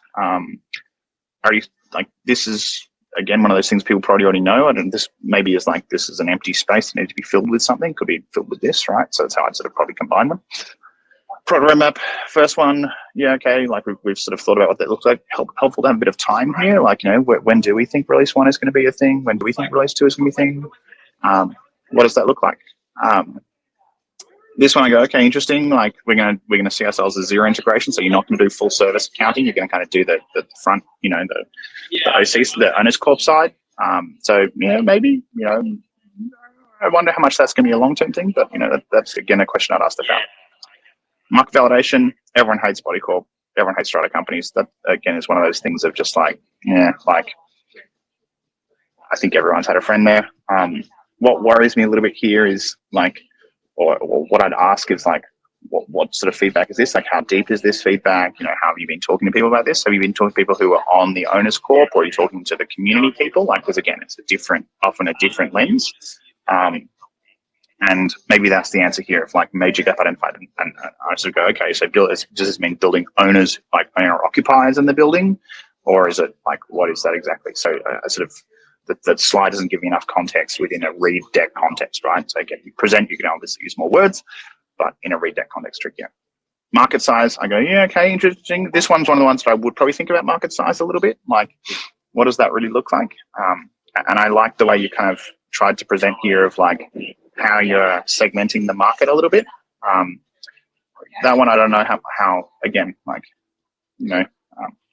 This is again one of those things people probably already know. And this maybe is like this is an empty space that needs to be filled with something. Could be filled with this, right? So that's how I'd sort of probably combine them. Product roadmap, first one, okay, like we've sort of thought about what that looks like. Helpful to have a bit of time here, like, when do we think release 1 is going to be a thing? When do we think release 2 is going to be a thing? What does that look like? This one I go, okay, interesting. Like we're gonna see ourselves as zero integration, so you're not going to do full service accounting. You're going to kind of do the front, the OCs, the owners corp side. So maybe I wonder how much that's going to be a long term thing, but that's again a question I'd ask about. Market validation, everyone hates body corp, everyone hates strata companies. That again is one of those things of just like, I think everyone's had a friend there. What worries me a little bit here is like, or what I'd ask is like, what sort of feedback is this? Like, how deep is this feedback? How have you been talking to people about this? Have you been talking to people who are on the owners corp, or are you talking to the community people? Like, because again, it's often a different lens. And maybe that's the answer here of like major gap identified. And I sort of go, okay, so does this mean building owners, like owner occupiers in the building? Or is it like, what is that exactly? So sort of, the slide doesn't give me enough context within a read deck context, right? So again, you present, you can obviously use more words, but in a read deck context, trickier. Market size, I go, okay, interesting. This one's one of the ones that I would probably think about market size a little bit. Like, what does that really look like? And I like the way you kind of tried to present here of like, how you're segmenting the market a little bit. That one, I don't know how again, like,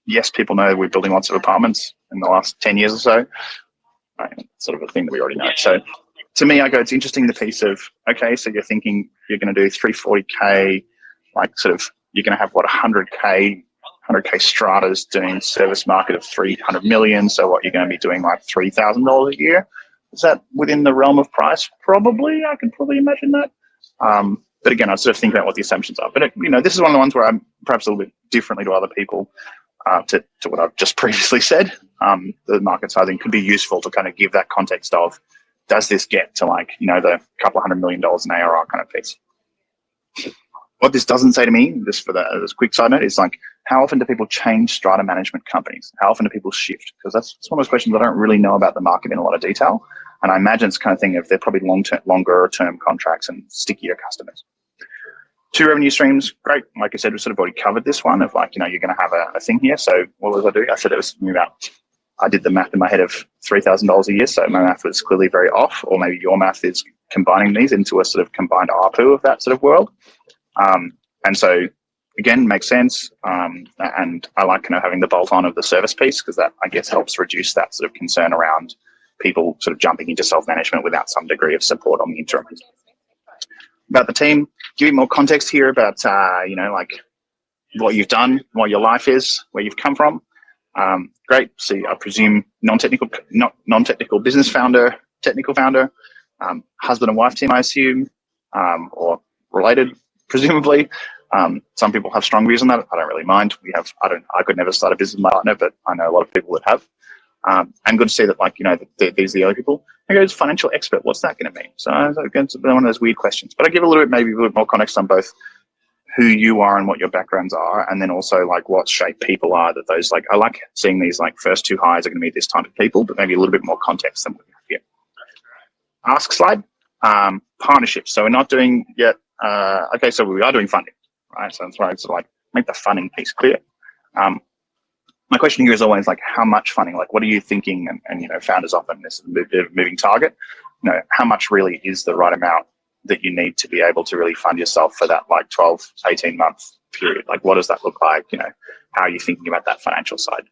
yes, people know we're building lots of apartments in the last 10 years or so. Sort of a thing that we already know. So to me, I go, it's interesting the piece of, okay, so you're thinking you're going to do 340K, like sort of, you're going to have what, 100K stratas doing service market of 300 million. So what, you're going to be doing like $3,000 a year. Is that within the realm of price? Probably, I can probably imagine that. But again, I sort of think about what the assumptions are. But this is one of the ones where I'm perhaps a little bit differently to other people to what I've just previously said. The market sizing could be useful to kind of give that context of, does this get to like, the couple $100 million in ARR kind of piece? What this doesn't say to me, just for this quick side note, is like, how often do people change strata management companies? How often do people shift? Because that's one of those questions I don't really know about the market in a lot of detail. And I imagine it's the kind of thing if they're probably longer term contracts and stickier customers. 2 revenue streams, great. Like I said, we sort of already covered this one of like, you're going to have a thing here. So what was I doing? I said it was about, I did the math in my head of $3,000 a year. So my math was clearly very off, or maybe your math is combining these into a sort of combined ARPU of that sort of world. And so again, makes sense. And I like kind of having the bolt on of the service piece, because that, I guess, helps reduce that sort of concern around people sort of jumping into self-management without some degree of support on the interim. About the team, give you more context here about, like what you've done, what your life is, where you've come from. Great. So I presume non-technical business founder, technical founder, husband and wife team, I assume, or related, presumably. Some people have strong views on that. I don't really mind. I could never start a business with my partner, but I know a lot of people that have. And good to see that, like, you know, these are the other people. I goes, financial expert, what's that going to mean? So again, it's one of those weird questions. But I give a little bit more context on both who you are and what your backgrounds are, and then also like what shape people are. That those, like, I like seeing these like first two hires are going to be this type of people, but maybe a little bit more context than what we have here. Ask slide. Partnerships. So we're not doing yet. Okay, so we are doing funding, right? So that's why it's like make the funding piece clear. My question here is always like, how much funding? Like, what are you thinking? And you know, founders often this moving target. You know, how much really is the right amount that you need to be able to really fund yourself for that like 12 to 18 month period? Like, what does that look like? You know, how are you thinking about that financial side?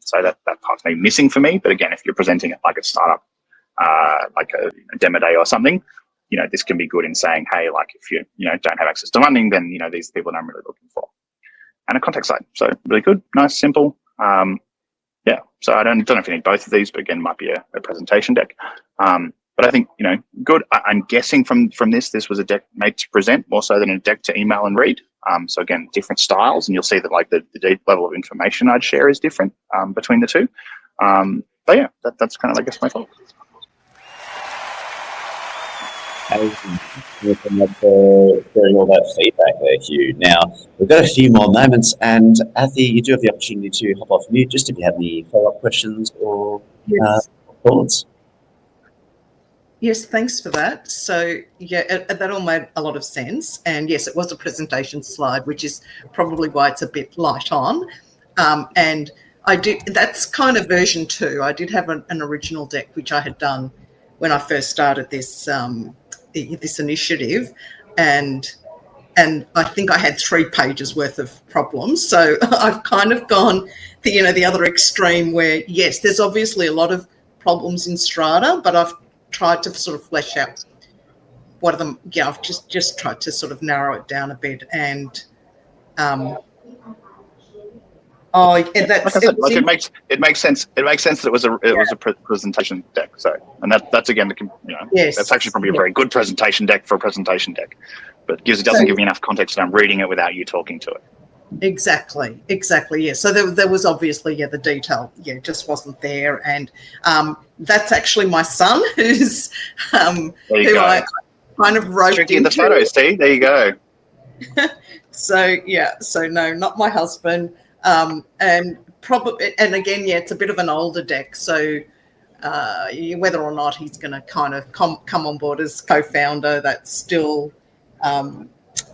So that part's maybe missing for me. But again, if you're presenting it like a startup, like a demo day or something, you know, this can be good in saying, hey, like if you don't have access to funding, then you know these people I'm really looking for. And a contact site. So really good, nice, simple. Yeah. So I don't know if you need both of these, but again, might be a presentation deck. But I think, you know, good. I'm guessing from this was a deck made to present more so than a deck to email and read. So again, different styles, and you'll see that like the deep level of information I'd share is different between the two. But yeah, that's kind of, I guess, my thought. Sharing all that feedback there, Hugh. Now, we've got a few more moments, and Athy, you do have the opportunity to hop off mute just if you have any follow-up questions or thoughts. Yes, thanks for that. So yeah, that all made a lot of sense. And yes, it was a presentation slide, which is probably why it's a bit light on. And that's kind of version 2. I did have an original deck, which I had done when I first started this this initiative, and I think I had 3 pages worth of problems. So I've kind of gone the other extreme where, yes, there's obviously a lot of problems in Strata, but I've tried to sort of flesh out what are them. Yeah, I've just tried to sort of narrow it down a bit. And it makes sense. It makes sense that it was a presentation deck. So, and that's again, yes, that's actually probably a very good presentation deck for a presentation deck, but it doesn't give me enough context, and I'm reading it without you talking to it. Exactly. Yeah. So there was obviously the detail. Yeah, just wasn't there, and that's actually my son who's I kind of wrote tricky in the photos. See, there you go. So no, not my husband. And probably, and again, it's a bit of an older deck. So whether or not he's going to kind of come on board as co-founder, that's still up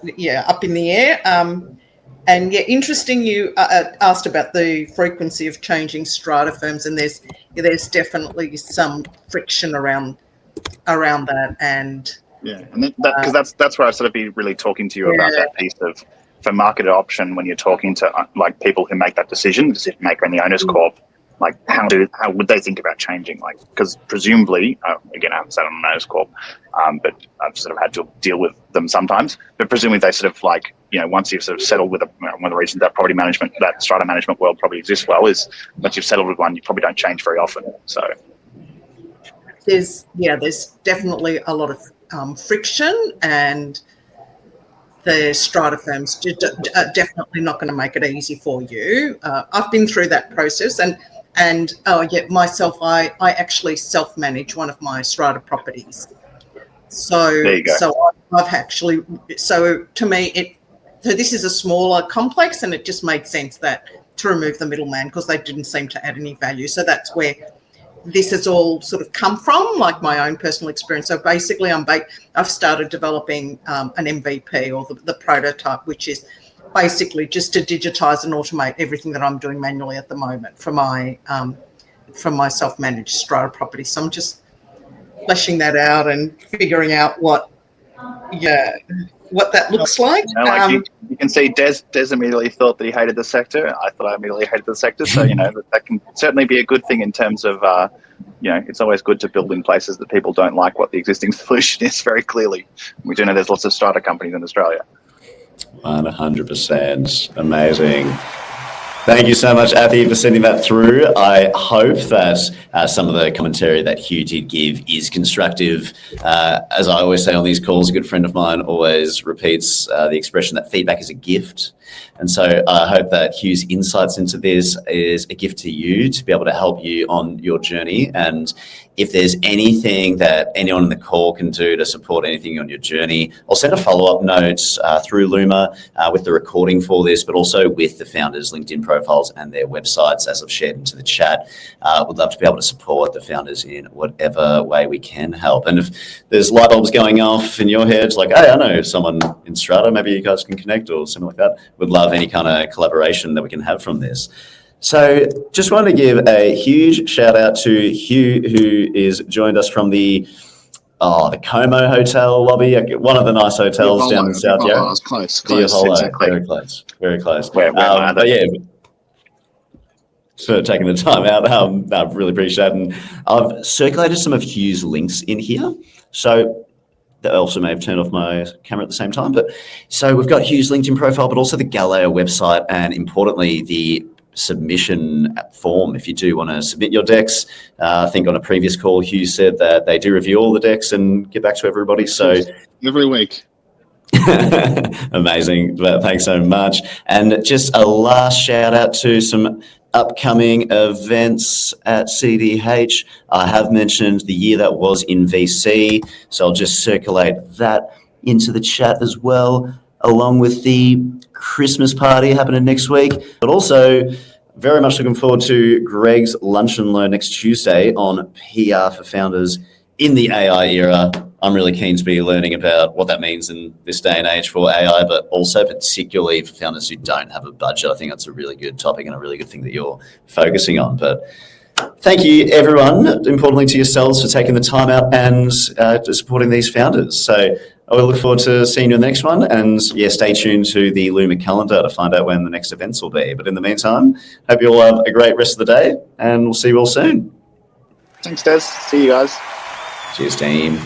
in the air. And yeah, interesting. You asked about the frequency of changing strata firms, and there's definitely some friction around that. And yeah, and because that's where I sort of be really talking to you about that piece of. For market adoption, when you're talking to like people who make that decision, decision maker in the owners corp, like how would they think about changing? Like, because presumably, again, I haven't sat on an owners corp, but I've sort of had to deal with them sometimes. But presumably, they sort of like, once you've sort of settled with one of the reasons that property management, that strata management world probably exists well is once you've settled with one, you probably don't change very often. So there's definitely a lot of friction, and the strata firms are definitely not going to make it easy for you. I've been through that process, and myself, I actually self-manage one of my strata properties. So there you go. So I've actually, so to me, so this is a smaller complex, and it just made sense to remove the middleman because they didn't seem to add any value. So that's where this has all sort of come from, like my own personal experience. So basically, I've started developing an MVP, or the prototype, which is basically just to digitize and automate everything that I'm doing manually at the moment from my self-managed strata property. So I'm just fleshing that out and figuring out what that looks like. You can see Des immediately thought that he hated the sector. I thought I immediately hated the sector. So, that can certainly be a good thing in terms of, it's always good to build in places that people don't like what the existing solution is very clearly. We do know there's lots of strata companies in Australia. 100%. Amazing. Thank you so much, Athy, for sending that through. I hope that some of the commentary that Hugh did give is constructive. As I always say on these calls, a good friend of mine always repeats the expression that feedback is a gift. And so I hope that Hugh's insights into this is a gift to you to be able to help you on your journey. And if there's anything that anyone in the call can do to support anything on your journey, I'll send a follow-up note through Luma with the recording for this, but also with the founders' LinkedIn profiles and their websites, as I've shared into the chat. Would love to be able to support the founders in whatever way we can help. And if there's light bulbs going off in your head, like, hey, I know someone in Strata, maybe you guys can connect or something like that. Would love any kind of collaboration that we can have from this. So just wanted to give a huge shout out to Hugh, who is joined us from the Como Hotel lobby, one of the nice hotels down in South Yarra. Close, exactly. Very close. But yeah, for taking the time out, I really appreciate it. And I've circulated some of Hugh's links in here. So that also may have turned off my camera at the same time. But so we've got Hugh's LinkedIn profile, but also the Galileo website, and importantly, the submission form if you do want to submit your decks. I think on a previous call, Hugh said that they do review all the decks and get back to everybody. So every week. Amazing. Well, thanks so much. And just a last shout out to some upcoming events at CDH. I have mentioned the year that was in VC, so I'll just circulate that into the chat as well, along with the Christmas party happening next week. But also very much looking forward to Greg's Lunch and Learn next Tuesday on PR for founders in the AI era. I'm really keen to be learning about what that means in this day and age for AI, but also particularly for founders who don't have a budget. I think that's a really good topic and a really good thing that you're focusing on. But thank you, everyone, importantly to yourselves, for taking the time out and supporting these founders. So I will look forward to seeing you in the next one. And yeah, stay tuned to the Luma calendar to find out when the next events will be. But in the meantime, hope you all have a great rest of the day, and we'll see you all soon. Thanks, Des. See you guys. Cheers, team.